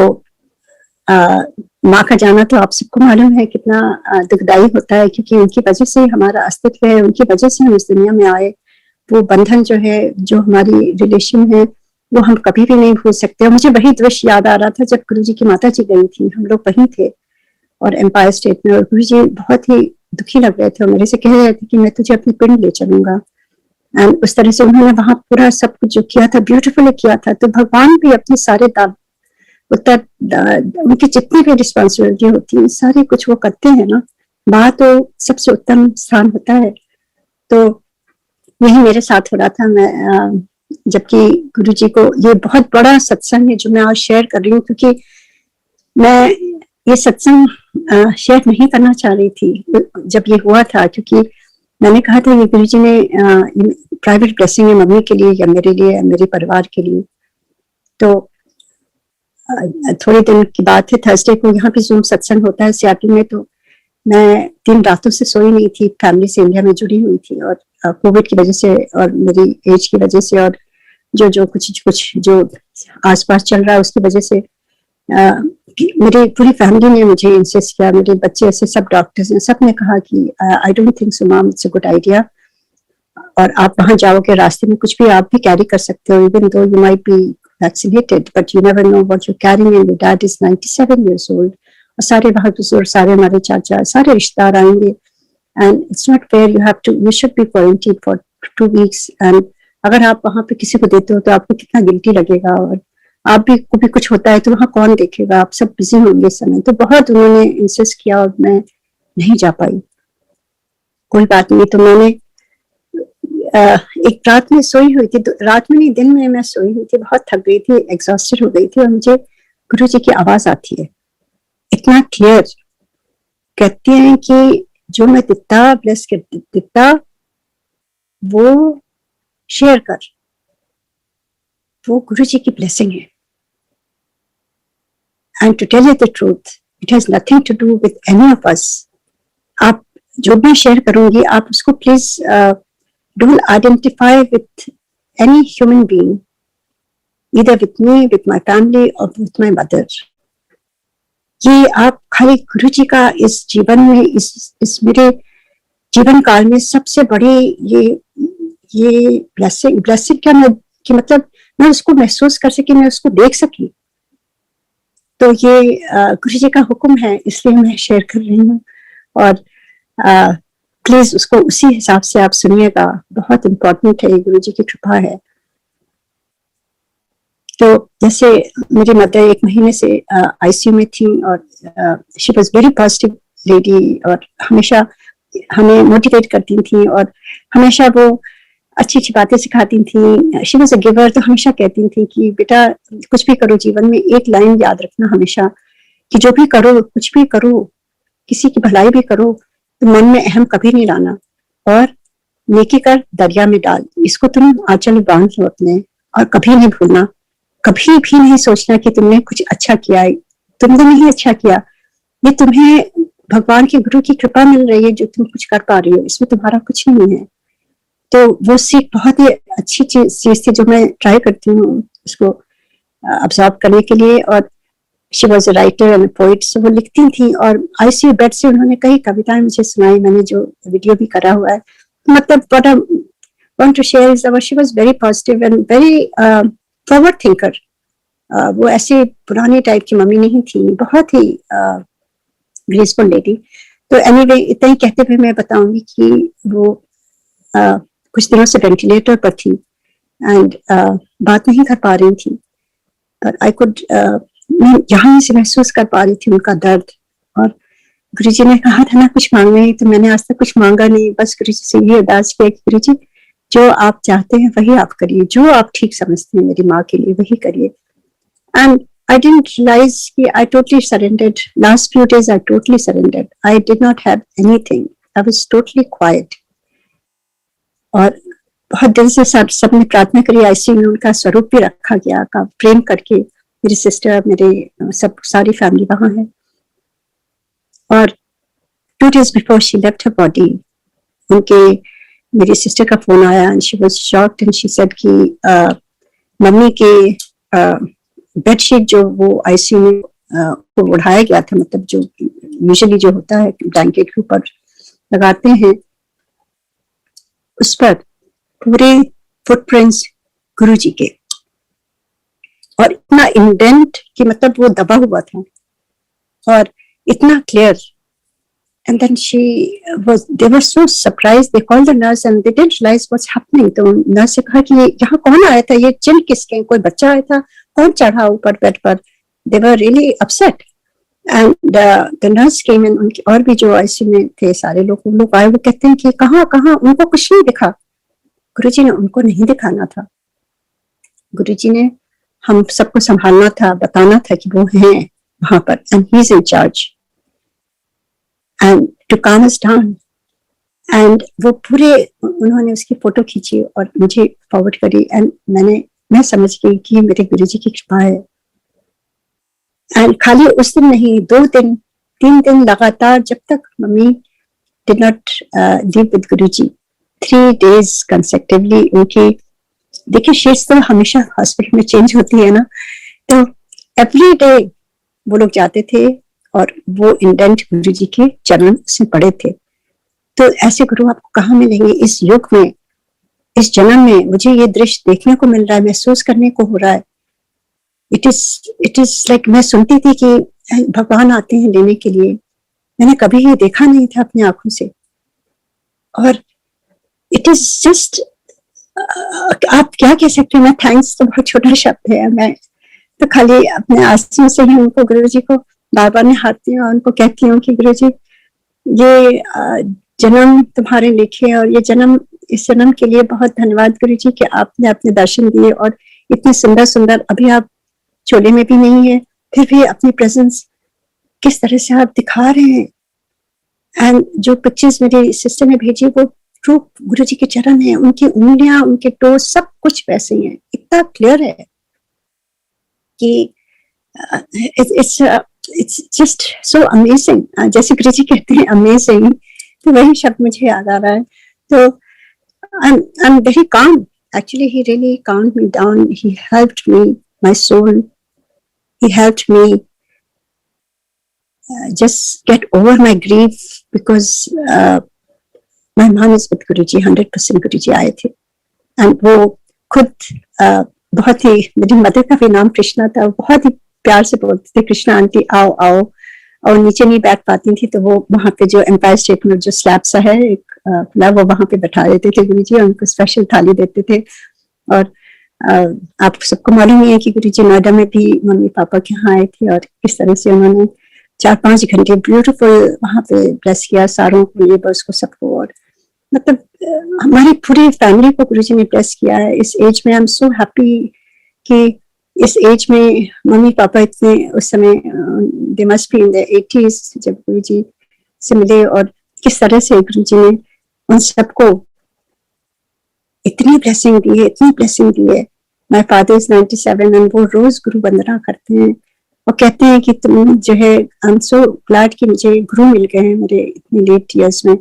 Speaker 3: माँ का जाना तो आप सबको मालूम है कितना दुखदाई होता है, क्योंकि उनकी वजह से हमारा अस्तित्व है, उनकी वजह से हम इस दुनिया में आए। वो बंधन जो है, जो हमारी रिलेशन है, वो हम कभी भी नहीं भूल सकते। और मुझे वही दृश्य याद आ रहा था जब गुरुजी की माता जी गई थी, हम लोग वहीं थे और एम्पायर स्टेट में, और गुरुजी बहुत ही दुखी लग रहे थे और मेरे से कह रहे थे कि मैं तुझे अपनी पिंड ले चलूंगा। एंड उस तरह से उन्होंने वहां पूरा सब कुछ जो किया था, ब्यूटीफुली किया था। तो भगवान भी अपने सारे उत्तर, उनकी जितनी भी रिस्पॉन्सिबिलिटी होती है, सारी कुछ वो करते हैं ना। वहां तो सबसे उत्तम स्थान होता है। तो यही मेरे साथ हो रहा था। मैं जबकि गुरुजी को, ये बहुत बड़ा सत्संग है जो मैं आज शेयर कर रही हूँ, क्योंकि मैं ये सत्संग शेयर नहीं करना चाह रही थी जब ये हुआ था, क्योंकि मैंने कहा था ये गुरुजी ने प्राइवेट ब्लेसिंग है मम्मी के लिए या मेरे लिए या मेरे परिवार के लिए। तो थोड़े दिन की बात है, थर्सडे को यहाँ पे जूम सत्संग होता है सियाटल में। तो मैं 3 रातों से सोई नहीं थी, फैमिली से इंडिया में जुड़ी हुई थी, और कोविड की वजह से और मेरी एज की वजह से और जो कुछ जो आसपास चल रहा है उसकी वजह से मेरी पूरी फैमिली ने मुझे इंसिस्ट किया, मेरे बच्चे ऐसे सब डॉक्टर्स ने, सब ने कहा कि I don't think so mom, it's a good idea, और आप वहां जाओगे रास्ते में कुछ भी आप भी कैरी कर सकते हो, even though you might be vaccinated, but you never know what you carrying, and your dad is 97 years old, और सारे वहां बुजुर्ग, सारे हमारे चाचा, सारे रिश्तेदार आएंगे, and it's not fair, you should be quarantine for 2 weeks, and अगर आप वहां पे किसी को देते हो तो आपको कितना गिल्टी लगेगा, और आप भी को भी कुछ होता है तो वहां कौन देखेगा, आप सब बिजी होंगे इस समय। तो बहुत उन्होंने इंसिस्ट किया और मैं नहीं जा पाई। कोई बात नहीं, तो मैंने एक रात में सोई हुई थी, रात में नहीं दिन में मैं सोई हुई थी, बहुत थक गई थी, एग्जॉस्टेड हो गई थी, और मुझे गुरुजी की आवाज आती है इतना क्लियर, कहते हैं कि जो मैं दिता ब्लेस कर दिता वो शेयर कर, वो गुरुजी की ब्लेसिंग है। And to tell you the truth, it has nothing to do with any of us. आप जो भी शेयर करूंगी, आप उसको please don't identify with any human being, either with me, with my family, or with my mother. ये आप खाली गुरुजी का इस जीवन में, इस मेरे जीवन काल में सबसे बड़ी ये ब्लेसिंग क्या मैं, कि मतलब मैं उसको महसूस कर सकी, मैं उसको देख सकी। तो ये गुरुजी का हुक्म है, इसलिए मैं शेयर कर रही हूँ, और प्लीज उसको उसी हिसाब से आप सुनिएगा, बहुत इंपॉर्टेंट है, गुरुजी की कृपा है। तो जैसे मेरी मदर 1 महीने से आईसीयू में थी, और she was very positive lady, और हमेशा हमें मोटिवेट करती थी और हमेशा वो अच्छी अच्छी बातें सिखाती थी। शी वाज अ गिवर, तो हमेशा कहती थी कि बेटा कुछ भी करो जीवन में एक लाइन याद रखना हमेशा, कि जो भी करो, कुछ भी करो, किसी की भलाई भी करो तो मन में अहम कभी नहीं लाना, और नेकी कर दरिया में डाल, इसको तुम आंचल में बांध लो अपने, और कभी नहीं भूलना, कभी भी नहीं सोचना कि तुमने कुछ अच्छा किया है, तुमने नहीं अच्छा किया, ये तुम्हें भगवान के गुरु की कृपा मिल रही है जो तुम कुछ कर पा रही हो, इसमें तुम्हारा कुछ नहीं है। तो वो सीख बहुत ही अच्छी चीज थी जो मैं ट्राई करती हूँ उसको अब्सॉर्ब करने के लिए। और she was a writer and poet, so वो लिखती थी और आईसीयू बेड से उन्होंने कई कविताएं मुझे सुनाई, मैंने जो वीडियो भी करा हुआ है। मतलब what I want to share is that she was very positive and very forward thinker. वो ऐसी पुरानी टाइप की मम्मी नहीं थी, बहुत ही ग्रेसफुल लेडी। तो एनीवे इतना ही कहते हुए मैं बताऊंगी कि वो कुछ दिनों से वेंटिलेटर पर थी एंड बात नहीं कर पा रही थी, पर आई कुड मैं यहाँ से महसूस कर पा रही थी उनका दर्द। और गुरुजी ने कहा था ना कुछ मांगने, तो मैंने आज तक कुछ मांगा नहीं, बस गुरुजी से ये अरदास किया कि गुरुजी जो आप चाहते हैं वही आप करिए, जो आप ठीक समझते हैं मेरी माँ के लिए वही करिए। एंड I didn't realize कि I totally surrendered. Last few days I totally surrendered. I did not have anything. I was totally quiet. और बहुत दिल से सबने प्रार्थना करी, आईसीयू में उनका स्वरूप भी रखा गया, का प्रेम करके। मेरी सिस्टर, मेरे सब सारी फैमिली वहां है। और 2 days before she left her body, उनके मेरी सिस्टर का फोन आया and she was shocked and she said कि मम्मी के बेडशीट जो वो आईसीयू में को उड़ाया गया था, मतलब जो यूजुअली जो होता है ब्लैंकेट के ऊपर लगाते हैं, उस पर पूरे फुटप्रिंट्स गुरुजी के, और इतना इंडेंट कि मतलब वो दबा हुआ था और इतना clear. And then they were so surprised. They called the nurse and they didn't realize what's happening. तो नर्स से कहा कि यहाँ कौन आया था, ये चिन किसके, कोई बच्चा आया था, कौन चढ़ा ऊपर बेड पर। They were really upset. And the nurse came in, उनकी और भी जो आईसीयू में थे सारे लोग, वो लोग आए, वो कहते हैं कि कहाँ उनको कुछ नहीं दिखा। गुरुजी ने उनको नहीं दिखाना था, गुरुजी ने हम सबको संभालना था, बताना था कि वो हैं वहां पर, and he's in charge. And to calm us down. And वो पूरे उन्होंने उसकी फोटो खींची और मुझे फॉरवर्ड करी, एंड मैं समझ गई कि मेरे गुरुजी की कृपा है। एंड खाली उस दिन नहीं, 2 दिन 3 दिन लगातार, जब तक mummy did not live with Guruji, 3 days consecutively उनकी, देखिए शीट्स तो हमेशा हॉस्पिटल में चेंज होती है ना, तो एवरी डे वो लोग जाते थे और वो इंडेंट गुरुजी के चरण से पड़े थे। तो ऐसे गुरु आपको कहाँ मिलेंगे इस युग में, इस जन्म में। मुझे ये दृश्य देखने को मिल रहा है, महसूस करने को हो रहा है। इट इज लाइक मैं सुनती थी कि भगवान आते हैं लेने के लिए, मैंने कभी ये देखा नहीं था अपनी आंखों से। और इट इज जस्ट, आप क्या कह सकते हैं, मैं थैंक्स तो बहुत छोटा शब्द है, मैं तो खाली अपने आंसू से ही उनको गुरुजी को बार बार निहारती हूँ और उनको कहती हूँ कि गुरुजी ये जन्म तुम्हारे लिखे, और ये जन्म, इस जन्म के लिए बहुत धन्यवाद गुरुजी कि आपने अपने दर्शन दिए, और इतने सुंदर सुंदर, अभी आप चोले में भी नहीं है फिर भी अपनी प्रेजेंस किस तरह से आप दिखा रहे हैं। एंड जो पिक्चर्स मेरी सिस्टर ने भेजी वो ट्रू गुरुजी के चरण है, उनकी उंगलियां, उनके टोस, सब कुछ वैसे ही है, इतना क्लियर है कि it's just so amazing. जैसे गुरुजी कहते हैं amazing, तो वही शब्द मुझे याद आ रहा है। तो I'm very calm. Actually, he really calmed me down. He helped me, my soul. He helped me just get over my grief because my mom is with Guruji. 100% Guruji आए थे, and वो खुद बहुत ही, मेरी मदर का भी नाम कृष्णा था, बहुत ही प्यार से बोलते थे, कृष्णा आंटी आओ आओ, और नीचे नहीं बैठ पाती थी तो वो वहां पे जो एम्पायर स्टेट में जो स्लैब सा है एक खुला, वो वहां पे बैठा देते थे गुरुजी, और उनको स्पेशल थाली देते थे। और आप सबको मालूम ही है कि गुरुजी नोएडा में भी मम्मी पापा के यहाँ आए थे और किस तरह से उन्होंने 4-5 घंटे ब्यूटीफुल वहां पे ब्लेस किया, सारों को, नेबर्स को, सबको। और मतलब हमारी पूरी फैमिली को गुरुजी ने ब्लेस किया है इस एज में। आई एम सो हैप्पी कि इस एज में मम्मी पापा इतने, उस समय they must be in the 80s जब गुरुजी से मिले, और किस तरह से गुरुजी ने उन सबको इतनी ब्लेसिंग दी है, इतनी ब्लेसिंग दी है। माय फादर इज 97 एंड वो रोज गुरु वंदना करते हैं और कहते हैं कि तुम जो है, आई एम सो ग्लैड कि मुझे गुरु मिल गए हैं मेरे इतने लेट ईयर्स में।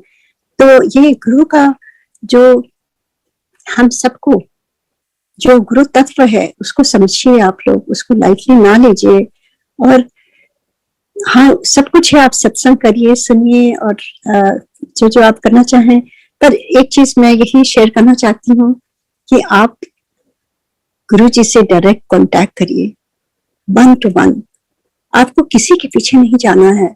Speaker 3: तो ये गुरु का जो हम सबको जो गुरु तत्व है उसको समझिए आप लोग, उसको लाइटली ना लीजिए। और हाँ, सब कुछ है, आप सत्संग करिए, सुनिए और जो जो आप करना चाहें। पर एक चीज मैं यही शेयर करना चाहती हूँ कि आप गुरु जी से डायरेक्ट कांटेक्ट करिए, 1 to 1। आपको किसी के पीछे नहीं जाना है।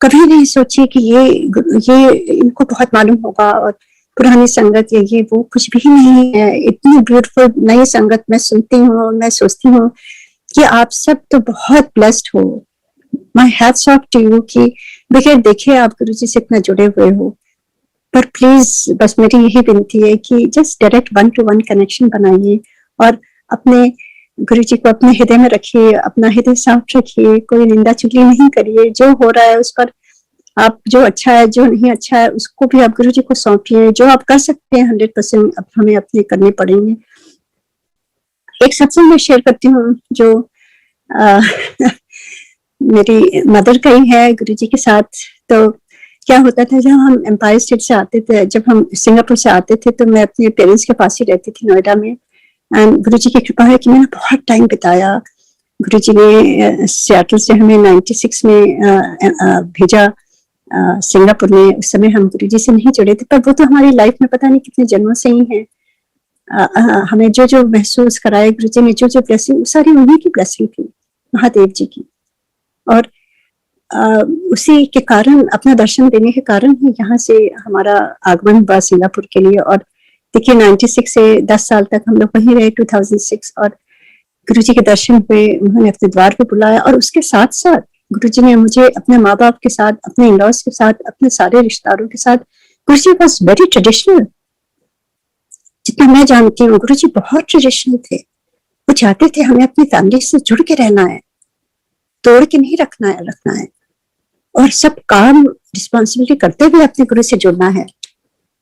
Speaker 3: कभी नहीं सोचिए कि ये इनको बहुत मालूम होगा और पुरानी संगत ये वो, कुछ भी नहीं है। इतनी ब्यूटीफुल नई संगत मैं सुनती हूँ, मैं सोचती हूँ कि आप सब तो बहुत ब्लेस्ड हो। My hats off to you कि बगैर देखे आप गुरु जी से इतना जुड़े हुए हो। पर प्लीज बस मेरी यही विनती है कि जस्ट डायरेक्ट 1 to 1 कनेक्शन बनाइए और अपने गुरु जी को अपने हृदय में रखिए, अपना हृदय साफ रखिए, कोई निंदा चुगली नहीं करिए। जो हो रहा है उस पर आप, जो अच्छा है जो नहीं अच्छा है उसको भी आप गुरु जी को सौंपिए। जो आप कर सकते हैं 100% अब हमें अपने करने पड़ेंगे। एक सत्संग में शेयर करती हूँ जो मेरी मदर का ही है गुरु जी के साथ। तो क्या होता था, जब हम एम्पायर स्टेट से आते थे, जब हम सिंगापुर से आते थे, तो मैं अपने पेरेंट्स के पास ही रहती थी नोएडा में। एंड गुरु जी की कृपा है कि मैंने बहुत टाइम बिताया। गुरु जी ने सियाटल से हमें 96 में भेजा सिंगापुर में। उस समय हम गुरु जी से नहीं जुड़े थे, पर वो तो हमारी लाइफ में पता नहीं कितने जन्मों से ही है। हमें जो जो महसूस कराए गुरु जी ने, जो जो ब्लेसिंग, सारी उन्हीं की ब्लेसिंग थी, महादेव जी की। और उसी के कारण, अपना दर्शन देने के कारण ही यहाँ से हमारा आगमन हुआ सिंगापुर के लिए। और देखिए 96 से 10 साल तक हम लोग वहीं रहे, 2006। और गुरु जी के दर्शन हुए, उन्होंने अपने द्वार पे बुलाया। और उसके साथ साथ गुरु जी ने मुझे अपने माँ बाप के साथ, अपने इन-लॉज के साथ, अपने सारे रिश्तेदारों के साथ, गुरु जी वॉज वेरी ट्रेडिशनल। जितना मैं जानती हूँ गुरु जी बहुत ट्रेडिशनल थे। वो चाहते थे हमें अपनी फैमिली से जुड़ के रहना है, तोड़ के नहीं रखना है। और सब काम रिस्पॉन्सिबिलिटी करते हुए अपने गुरु से जुड़ना है।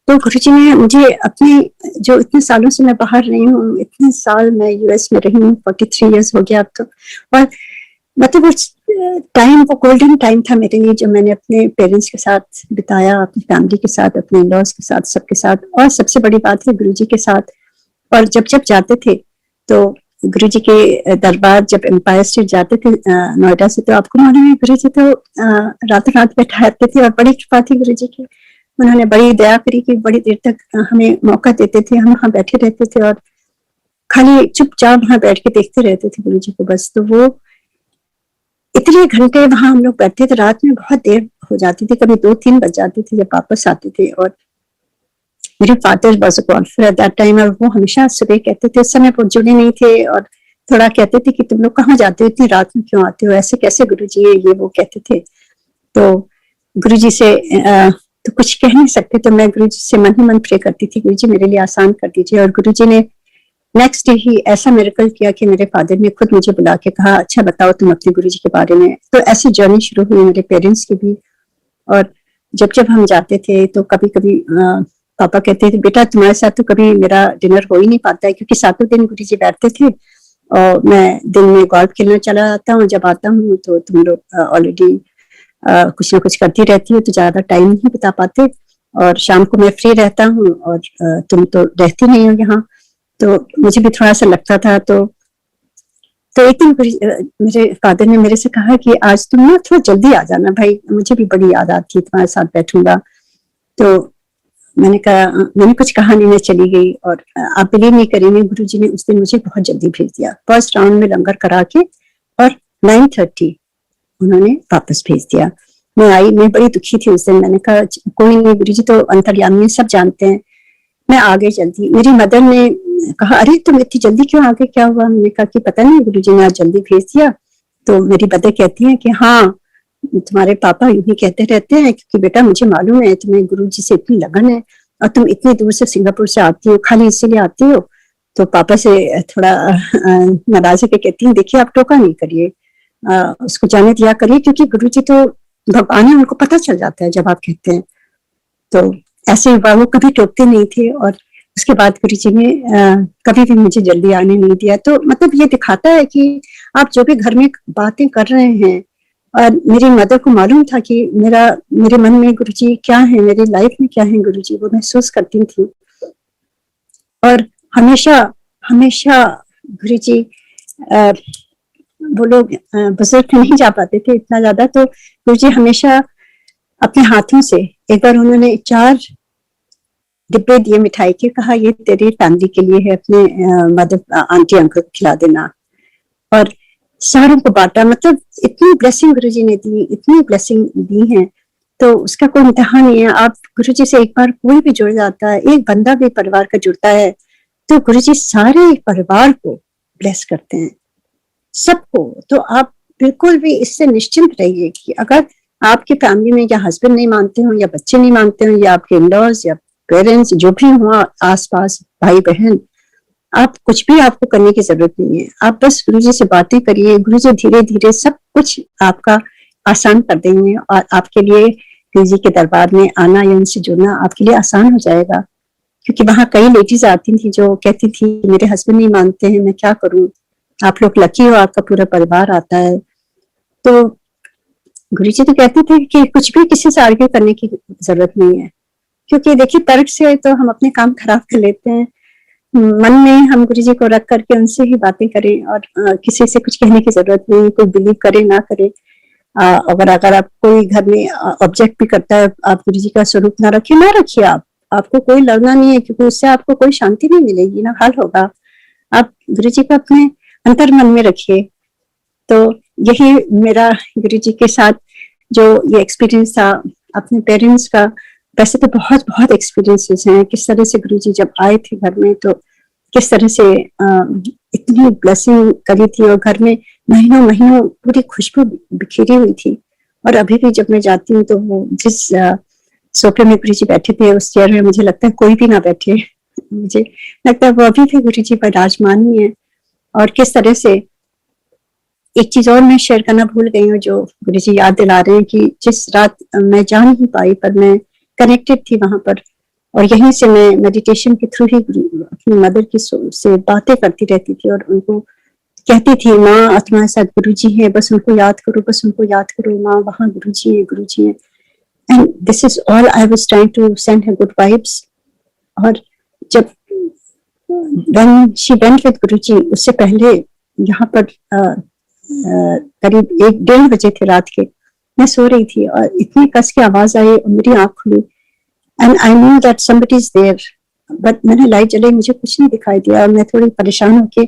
Speaker 3: तो गुरु जी ने मुझे अपने, जो इतने सालों से मैं बाहर रही हूँ, इतने साल मैं यूएस में रही हूँ, 43 इयर्स हो गया अब तो। और मतलब वो टाइम, वो गोल्डन टाइम था मेरे लिए, जो मैंने अपने पेरेंट्स के साथ बिताया, अपनी फैमिली के साथ, अपने इन-लॉज के साथ, सबके साथ। और सबसे बड़ी बात है गुरु जी के साथ। और जब जब जाते थे तो गुरु जी के दरबार, जब एम्पायर स्टेट जाते थे नोएडा से, तो आपको मालूम है गुरु जी तो रातों रात बैठाते थे। और बड़ी कृपा थी गुरु जी की, उन्होंने बड़ी दया करी कि बड़ी देर तक हमें मौका देते थे। हम वहाँ बैठे रहते थे और खाली चुपचाप वहाँ बैठ के देखते रहते थे गुरु जी को बस। तो वो इतने घंटे वहां हम लोग बैठते थे, रात में बहुत देर हो जाती थी, कभी 2-3 बज जाती थी जब वापस आते थे। और मेरे father was a godfather at that time, और वो हमेशा सुबह कहते थे, उस समय वो जुड़े नहीं थे, और थोड़ा कहते थे कि तुम लोग कहाँ जाते हो, इतनी रात में क्यों आते हो, ऐसे कैसे गुरु जी, ये वो कहते थे। तो गुरु जी से तो कुछ कह नहीं सकते, तो मैं गुरु जी से मन ही मन प्रे करती थी, गुरु जी मेरे लिए आसान कर दीजिए। और गुरु जी ने नेक्स्ट डे ही ऐसा मिरेकल किया कि मेरे फादर ने खुद मुझे बुला के कहा, अच्छा बताओ तुम अपने गुरु जी के बारे में। तो ऐसी जर्नी शुरू हुई मेरे पेरेंट्स की भी। और जब जब हम जाते थे तो कभी कभी पापा कहते थे, बेटा तुम्हारे साथ तो कभी मेरा डिनर हो ही नहीं पाता है, क्योंकि सातों दिन गुरु जी बैठते थे और मैं दिन में गोल्फ खेलने चला जाता हूँ। जब आता हूँ तो तुम लोग ऑलरेडी कुछ ना कुछ करती रहती हो, तो ज्यादा टाइम नहीं बिता पाते। और शाम को मैं फ्री रहता हूँ और तुम तो रहती नहीं हो यहाँ, तो मुझे भी थोड़ा सा लगता था। तो एक दिन मेरे फादर ने मेरे से कहा कि आज तुम ना थोड़ा जल्दी आ जाना भाई, मुझे भी बड़ी याद आती है, तुम्हारे साथ बैठूंगा। तो मैंने कहा, मैंने कुछ कहा नहीं, मैं चली गई। और आप बिलीव नहीं करेंगे, गुरु जी ने उस दिन मुझे बहुत जल्दी भेज दिया, फर्स्ट राउंड में लंगर करा के, और 9:30 उन्होंने वापस भेज दिया। मैं आई, मैं बड़ी दुखी थी उस दिन। मैंने कहा कोई नहीं, गुरु जी तो अंतर्यामी, सब जानते हैं, मैं आ गई जल्दी। मेरी मदर ने कहा, अरे तुम इतनी जल्दी क्यों आ गई, क्या हुआ? मैंने कहा कि पता नहीं, गुरु जी ने आज जल्दी भेज दिया। तो मेरी मदर कहती है कि हाँ, तुम्हारे पापा यूं ही कहते रहते हैं, क्योंकि बेटा मुझे मालूम है तुम्हें गुरुजी से इतनी लगन है और तुम इतनी दूर से सिंगापुर से आती हो, खाली इसीलिए आती हो। तो पापा से थोड़ा नाराज होकर कहती है, देखिए आप टोका नहीं करिए, उसको जाने दिया करिए, क्योंकि गुरुजी तो भगवान है, उनको पता चल जाता है जब आप कहते हैं। तो ऐसे वो कभी टोकते नहीं थे। और उसके बाद गुरुजी ने कभी भी मुझे जल्दी आने नहीं दिया। तो मतलब ये दिखाता है कि आप जो भी घर में बातें कर रहे हैं, और मेरी मदर को मालूम था कि मेरे मन में गुरुजी क्या है, मेरी लाइफ में क्या है गुरुजी, वो महसूस करती थी। और हमेशा हमेशा गुरुजी, वो लोग बुजुर्ग नहीं जा पाते थे इतना ज्यादा, तो गुरुजी हमेशा अपने हाथों से, एक बार उन्होंने 4 डिब्बे दिए मिठाई के, कहा ये तेरी फैमिली के लिए है, अपने मदर आंटी अंकल को खिला देना। और सारों को बांटा। मतलब इतनी ब्लेसिंग गुरुजी ने दी, इतनी ब्लेसिंग दी है, तो उसका कोई इंतहा नहीं है। आप गुरुजी से एक बार कोई भी जुड़ जाता है, एक बंदा भी परिवार का जुड़ता है, तो गुरुजी सारे परिवार को ब्लेस करते हैं, सबको। तो आप बिल्कुल भी इससे निश्चिंत रहिए कि अगर आपकी फैमिली में या हस्बैंड नहीं मानते हो, या बच्चे नहीं मानते हो, या आपके इन-लॉज या पेरेंट्स जो भी हुआ आसपास, भाई बहन, आप कुछ भी आपको करने की जरूरत नहीं है। आप बस गुरुजी से बातें करिए, गुरुजी धीरे धीरे सब कुछ आपका आसान कर देंगे, और आपके लिए गुरुजी के दरबार में आना या उनसे जुड़ना आपके लिए आसान हो जाएगा। क्योंकि वहां कई लेडीज आती थी जो कहती थी मेरे हस्बैंड नहीं मानते हैं, मैं क्या करूं। आप लोग लकी हो, आपका पूरा परिवार आता है। तो गुरुजी तो कहते थे कि कुछ भी किसी से आर्ग्यू करने की जरूरत नहीं है, क्योंकि देखिए तर्क से तो हम अपने काम खराब कर लेते हैं। मन में हम गुरुजी को रख करके उनसे ही बातें करें, और किसी से कुछ कहने की जरूरत नहीं, कोई बिलीव करे ना करे। अगर आप कोई घर में ऑब्जेक्ट भी करता है, आप गुरुजी का स्वरूप ना रखिए। आपको कोई लड़ना नहीं है, क्योंकि उससे आपको कोई शांति नहीं मिलेगी, ना हल होगा। आप गुरुजी को अपने अंतर मन में रखिए। तो यही मेरा गुरुजी के साथ जो ये एक्सपीरियंस था अपने पेरेंट्स का। वैसे तो बहुत बहुत एक्सपीरियंसेस हैं, किस तरह से गुरुजी जब आए थे घर में, तो किस तरह से इतनी ब्लेसिंग करी थी, और घर में महीनों महीनों पूरी खुशबू बिखेरी हुई थी। और अभी भी जब मैं जाती हूँ तो वो जिस सोफे में गुरुजी बैठे थे, उस चेयर में मुझे लगता है कोई भी ना बैठे, मुझे लगता है वो अभी भी गुरुजी विराजमान ही है। और किस तरह से, एक चीज और मैं शेयर करना भूल गई हूँ जो गुरुजी याद दिला रहे हैं, कि जिस रात मैं जा नहीं पाई पर मैं कनेक्टेड थी वहां पर, और यहीं से मैं मेडिटेशन के थ्रू ही अपनी मदर की से बातें करती रहती थी, और उनको कहती थी माँ तुम्हारे साथ गुरुजी है, बस उनको याद करो, बस उनको याद करो, माँ वहां गुरुजी है। And this is all I was trying to send her good vibes. और जब when she went with गुरुजी, उससे पहले यहाँ पर करीब 1-1:30 बजे थे रात के, मैं सो रही थी और इतनी कस की आवाज आई और मेरी आंख खुली, and I knew that somebody is there, but मैंने लाइट जलाई, मुझे कुछ नहीं दिखाई दिया। और मैं थोड़ी परेशान होके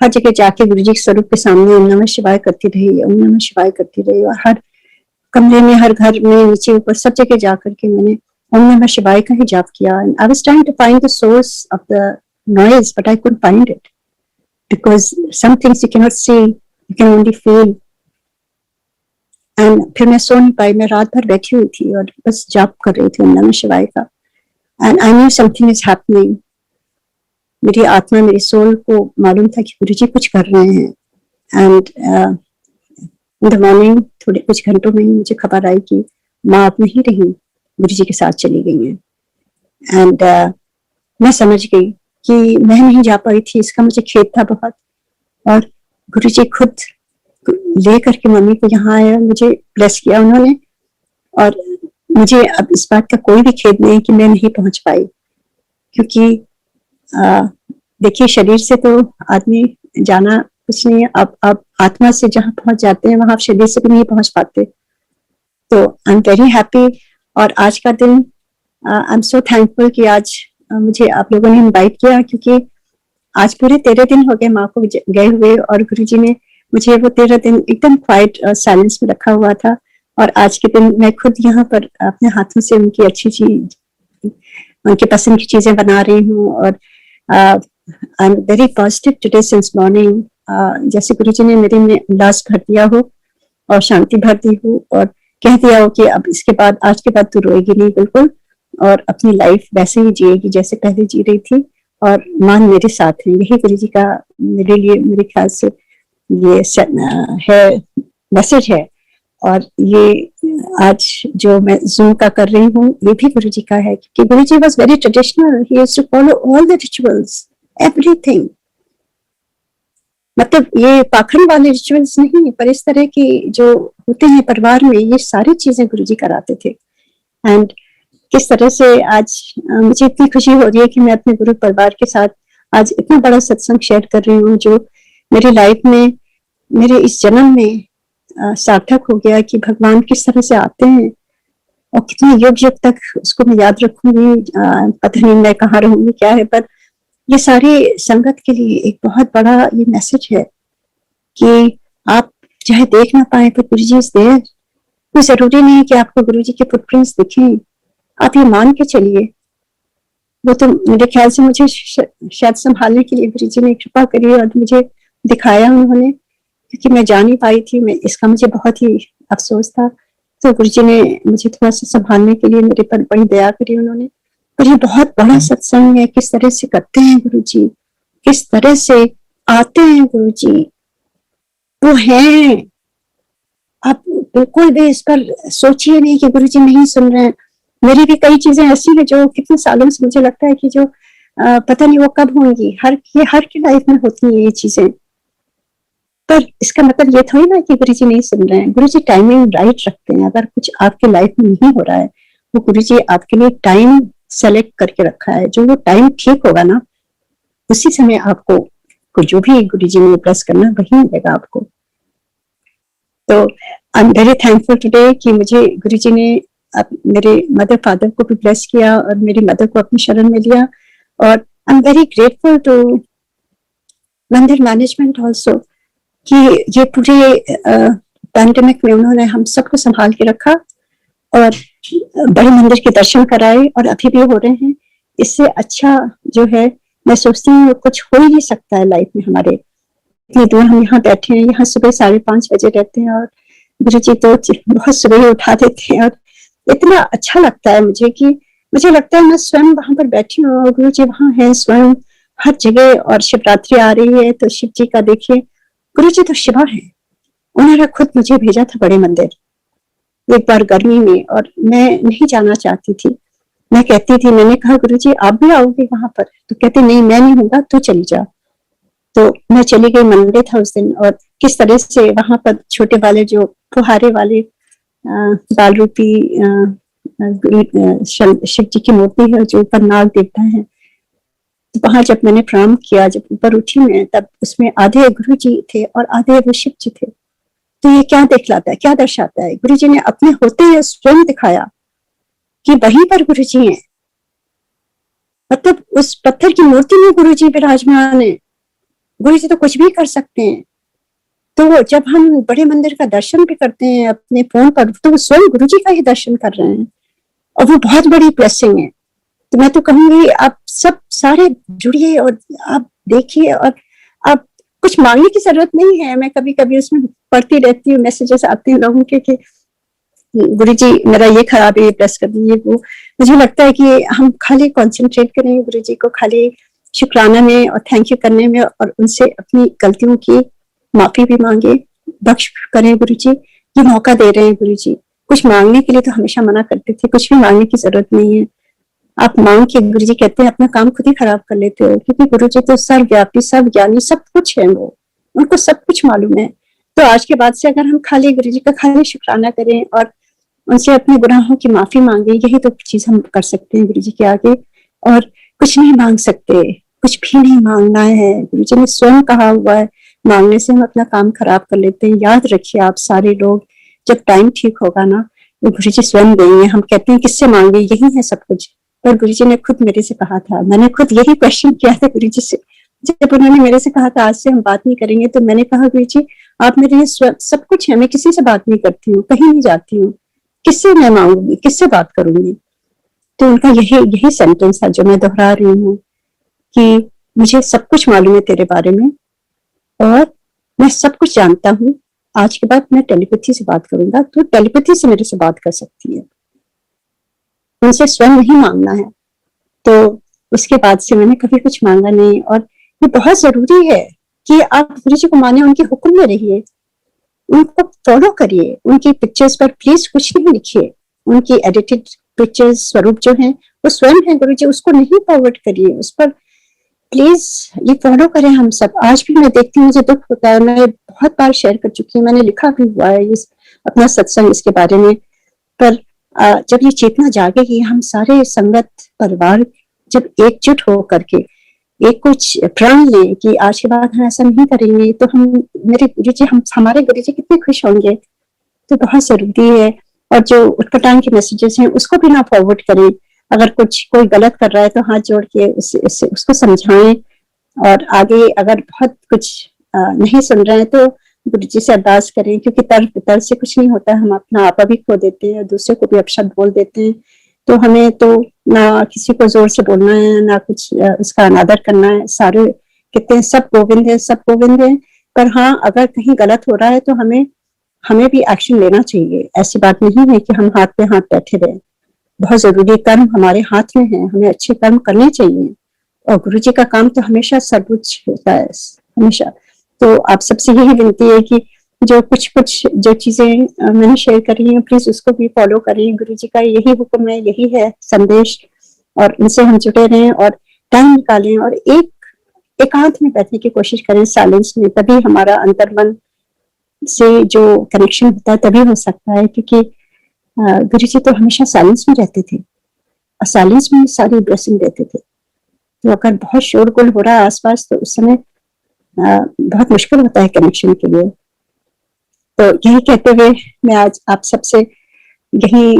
Speaker 3: हर जगह जाके गुरुजी के स्वरूप के सामने ओम नमः शिवाय करती रही, ओम नमः शिवाय करती रही, और हर कमरे में, हर घर में, नीचे ऊपर सब जगह जा करके मैंने ओम नमः शिवाय का ही जाप किया। I was trying to find the source of the noise, but I couldn't find it, because some things you cannot see, you can only feel. And फिर मैं सो नहीं पाई, मैं रात भर बैठी हुई थी और बस जाप कर रही थी ओम नमः शिवाय का। And I knew something is happening. मेरी आत्मा, मेरी सोल को मालूम था कि गुरुजी कुछ कर रहे हैं। And in the morning, थोड़े कुछ घंटों में ही मुझे खबर आई कि माँ अब नहीं रही, गुरुजी के साथ चली गई हैं। And मैं समझ गई कि मैं नहीं जा पाई थी, इसका मुझे खेद था बहुत। और गुरुजी खुद ले करके मम्मी को यहाँ आया, मुझे ब्लेस किया उन्होंने, और मुझे अब इस बात का कोई भी खेद नहीं कि मैं नहीं पहुंच पाई। क्योंकि देखिए शरीर से तो आदमी जाना कुछ नहीं है, अब आत्मा से जहाँ पहुंच जाते हैं वहां आप शरीर से भी नहीं पहुंच पाते। तो आई एम वेरी हैप्पी। और आज का दिन आई एम सो थैंकफुल कि आज मुझे आप लोगों ने इनवाइट किया, क्योंकि आज पूरे 13 दिन हो गए माँ को गए हुए, और गुरुजी ने मुझे वो 13 दिन एकदम क्वाइट साइलेंस में रखा हुआ था। और आज के दिन मैं खुद यहाँ पर अपने हाथों से उनकी अच्छी चीज, उनके पसंद की चीजें बना रही हूँ, और I am very positive today since morning. जैसे गुरुजी ने मेरे में उल्लास भर दिया हो और शांति भर दी हो और कह दिया हो कि अब इसके बाद, आज के बाद तू रोएगी नहीं बिल्कुल, और अपनी लाइफ वैसे ही जिएगी जैसे पहले जी रही थी, और मान मेरे साथ है। यही गुरुजी का मेरे लिए, मेरे ख्याल से ये है, मैसेज है। और ये आज जो मैं जूम का कर रही हूँ ये भी गुरुजी का है, क्योंकि Guruji was very traditional, he used to follow all the rituals, everything. मतलब ये पाखंड वाले रिचुअल्स नहीं, पर इस तरह की जो होते हैं परिवार में, ये सारी चीजें गुरुजी कराते थे। एंड किस तरह से आज मुझे इतनी खुशी हो रही है कि मैं अपने गुरु परिवार के साथ आज इतना बड़ा सत्संग शेयर कर रही हूँ, जो मेरी लाइफ में, मेरे इस जन्म में सार्थक हो गया कि भगवान किस तरह से आते हैं और कितने युग युग तक उसको मैं याद रखूंगी। पता नहीं मैं कहाँ रहूंगी, क्या है, पर ये सारी संगत के लिए एक बहुत बड़ा ये मैसेज है कि आप चाहे देख ना पाए पर गुरुजी इज देयर। कोई जरूरी नहीं कि आपको गुरुजी के फुटप्रिंट्स दिखें, आप ये मान के चलिए। वो तो मेरे ख्याल से मुझे शायद संभालने के लिए गुरुजी ने कृपा करी और मुझे दिखाया उन्होंने, क्योंकि मैं जा नहीं पाई थी। मैं इसका मुझे बहुत ही अफसोस था, तो गुरुजी ने मुझे थोड़ा सा संभालने के लिए मेरे पर बड़ी दया करी उन्होंने। पर ये बहुत बड़ा सत्संग है, किस तरह से करते हैं गुरुजी, किस तरह से आते हैं गुरुजी, वो हैं। आप बिल्कुल भी इस पर सोचिए नहीं कि गुरुजी नहीं सुन रहे हैं। मेरी भी कई चीजें ऐसी हैं जो कितने सालों से मुझे लगता है कि जो पता नहीं वो कब होंगी, हर की लाइफ में होती है ये चीजें। पर इसका मतलब ये थोड़ी ना कि गुरुजी नहीं सुन रहे हैं। गुरुजी टाइमिंग राइट रखते हैं। अगर कुछ आपके लाइफ में नहीं हो रहा है, वो गुरुजी आपके लिए टाइम सेलेक्ट करके रखा है। जो वो टाइम ठीक होगा ना, उसी समय आपको जो भी गुरुजी ने ब्लेस करना वही मिलेगा आपको। तो आई एम वेरी थैंकफुल टुडे कि मुझे गुरुजी ने मेरे मदर फादर को भी ब्लेस किया और मेरी मदर को अपनी शरण में लिया। और I am very grateful to mandir management also कि ये पूरे पैंडेमिक में उन्होंने हम सबको संभाल के रखा और बड़े मंदिर के दर्शन कराए, और अभी भी हो रहे हैं। इससे अच्छा जो है, मैं सोचती हूँ कुछ हो ही नहीं सकता है लाइफ में हमारे। इतनी दूर हम यहाँ बैठे हैं, यहाँ सुबह 5:30 बजे रहते हैं और गुरुजी तो बहुत सुबह ही उठा देते हैं। और इतना अच्छा लगता है मुझे कि मुझे लगता है मैं स्वयं वहां पर बैठी हूँ और गुरुजी वहां है स्वयं हर जगह। और शिवरात्रि आ रही है तो शिव जी का देखिए, गुरुजी तो शिवा है। उन्होंने खुद मुझे भेजा था बड़े मंदिर एक बार गर्मी में, और मैं नहीं जाना चाहती थी। मैं कहती थी, मैंने कहा गुरुजी आप भी आओगे वहां पर? तो कहते नहीं, मैं नहीं हूँगा, तू चली जा। तो मैं चली गई। मंडे था उस दिन, और किस तरह से वहां पर छोटे वाले जो फुहारे वाले बाल रूपी शिव जी की मूर्ति है, जो ऊपर नाग देवता है। तो वहां जब मैंने प्रणाम किया, जब ऊपर उठी मैं, तब उसमें आधे गुरु जी थे और आधे वो शिव जी थे। तो ये क्या दिखलाता है, क्या दर्शाता है? गुरु जी ने अपने होते हुए स्वयं दिखाया कि वहीं पर गुरु जी हैं। मतलब उस पत्थर की मूर्ति में गुरु जी विराजमान है। गुरु जी तो कुछ भी कर सकते हैं। तो जब हम बड़े मंदिर का दर्शन भी करते हैं अपने फोन पर, तो स्वयं गुरु जी का ही दर्शन कर रहे हैं, और वो बहुत बड़ी ब्लेसिंग है। तो मैं तो कहूंगी आप सब सारे जुड़िए और आप देखिए, और आप कुछ मांगने की जरूरत नहीं है। मैं कभी कभी उसमें पढ़ती रहती हूँ, मैसेजेस आते हैं लोगों के कि गुरुजी मेरा ये खराब है, ये प्रेस कर दीजिए वो। मुझे लगता है कि हम खाली कंसंट्रेट करें गुरुजी को खाली शुक्राना में और थैंक यू करने में, और उनसे अपनी गलतियों की माफी भी मांगे, बख्श करें। गुरुजी ये मौका दे रहे हैं। गुरुजी कुछ मांगने के लिए तो हमेशा मना करते थे, कुछ भी मांगने की जरूरत नहीं है। आप मांग के, गुरुजी कहते हैं अपना काम खुद ही खराब कर लेते हो, क्योंकि गुरुजी तो सर्वव्यापी, सब ज्ञानी, सब कुछ है। वो उनको सब कुछ मालूम है। तो आज के बाद से अगर हम खाली गुरुजी का खाली शुक्राना करें और उनसे अपने गुनाहों की माफी मांगे, यही तो चीज हम कर सकते हैं गुरुजी के आगे। और कुछ नहीं मांग सकते, कुछ भी नहीं मांगना है। गुरुजी ने स्वयं कहा हुआ है, मांगने से हम अपना काम खराब कर लेते हैं। याद रखिए आप सारे लोग, जब टाइम ठीक होगा ना, वो गुरुजी स्वयं देंगे। हम कहते हैं किससे मांगे, यही है सब कुछ, पर गुरुजी ने खुद मेरे से कहा था। मैंने खुद यही क्वेश्चन किया था गुरुजी से, जब उन्होंने मेरे से कहा था आज से हम बात नहीं करेंगे, तो मैंने कहा गुरुजी आप मेरे लिए सब कुछ है, मैं किसी से बात नहीं करती हूँ, कहीं नहीं जाती हूँ, किससे मैं मांगूंगी, किससे बात करूंगी? तो उनका यही सेंटेंस था जो मैं दोहरा रही हूँ कि मुझे सब कुछ मालूम है तेरे बारे में और मैं सब कुछ जानता हूँ। आज के बाद मैं टेलीपैथी से बात करूंगा, तो टेलीपैथी से मेरे से बात कर सकती है, उनसे स्वयं नहीं मांगना है। तो उसके बाद से मैंने कभी कुछ मांगा नहीं। और ये बहुत जरूरी है कि आप गुरु जी को माने, उनके हुक्म में रहिए, उनको फॉलो करिए। उनकी पिक्चर्स पर प्लीज कुछ नहीं लिखिए, उनकी एडिटेड पिक्चर्स स्वरूप जो हैं वो स्वयं है गुरु जी, उसको नहीं फॉरवर्ड करिए, उस पर प्लीज ये फॉलो करें हम सब। आज भी मैं देखती हूँ, मुझे दुख होता है, मैं बहुत बार शेयर कर चुकी हूँ, मैंने लिखा भी हुआ है इस अपना सत्संग इसके बारे में। पर जब ये चेतना जागेगी, हम सारे संगत परिवार जब एकजुट हो करके एक कुछ प्रण लें कि आज के बाद हम ऐसा नहीं करेंगे, तो हम मेरे गुरु जी, हम हमारे गुरु जी कितने खुश होंगे। तो बहुत जरूरी है। और जो उटपटांग के मैसेजेस हैं उसको भी ना फॉरवर्ड करें। अगर कुछ कोई गलत कर रहा है तो हाथ जोड़ के उसको समझाएं। और आगे अगर बहुत कुछ नहीं सुन रहे हैं तो गुरु जी से अरदास करें, क्योंकि तर्क से कुछ नहीं होता। हम अपना आपा भी खो देते हैं, दूसरे को भी अपशब्द बोल देते हैं। तो हमें तो ना किसी को जोर से बोलना है, ना कुछ उसका अनादर करना है। सारे कहते हैं सब गोविंद है, सब गोविंद है। पर हाँ, अगर कहीं गलत हो रहा है तो हमें भी एक्शन लेना चाहिए। ऐसी बात नहीं है कि हम हाथ पे हाथ बैठे रहे। बहुत जरूरी कर्म हमारे हाथ में है, हमें अच्छे कर्म करने चाहिए। और गुरु जी का काम तो हमेशा सर्वोच्च होता है, हमेशा। तो आप सबसे यही विनती है कि जो कुछ जो चीजें मैंने शेयर करी हैं, प्लीज उसको भी फॉलो करें। गुरु जी का यही हुक्म है, यही है संदेश, और इनसे हम जुटे रहें और टाइम निकालें और एकांत में बैठने की कोशिश करें, साइलेंस में। तभी हमारा अंतर्मन से जो कनेक्शन होता है तभी हो सकता है, क्योंकि गुरु जी तो हमेशा साइलेंस में रहते थे और साइलेंस में सारी ब्लेसिंग देते थे। तो अगर बहुत शोरगुल हो रहा है आसपास तो उस समय बहुत मुश्किल होता है कनेक्शन के लिए। तो यही कहते हुए मैं आज आप सबसे यही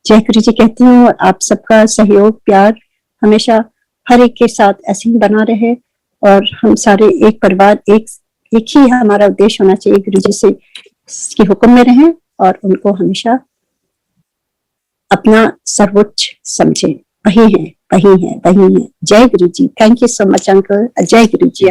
Speaker 3: जय गुरु जी कहती हूँ। और आप सबका सहयोग प्यार हमेशा हर एक के साथ ऐसे ही बना रहे, और हम सारे एक परिवार, एक ही हमारा उद्देश्य होना चाहिए, गुरु जी से के हुक्म में रहें और उनको हमेशा अपना सर्वोच्च समझे। वही है, वही है, वही है। जय Guru ji. Thank you so much uncle. जय गुरु जी।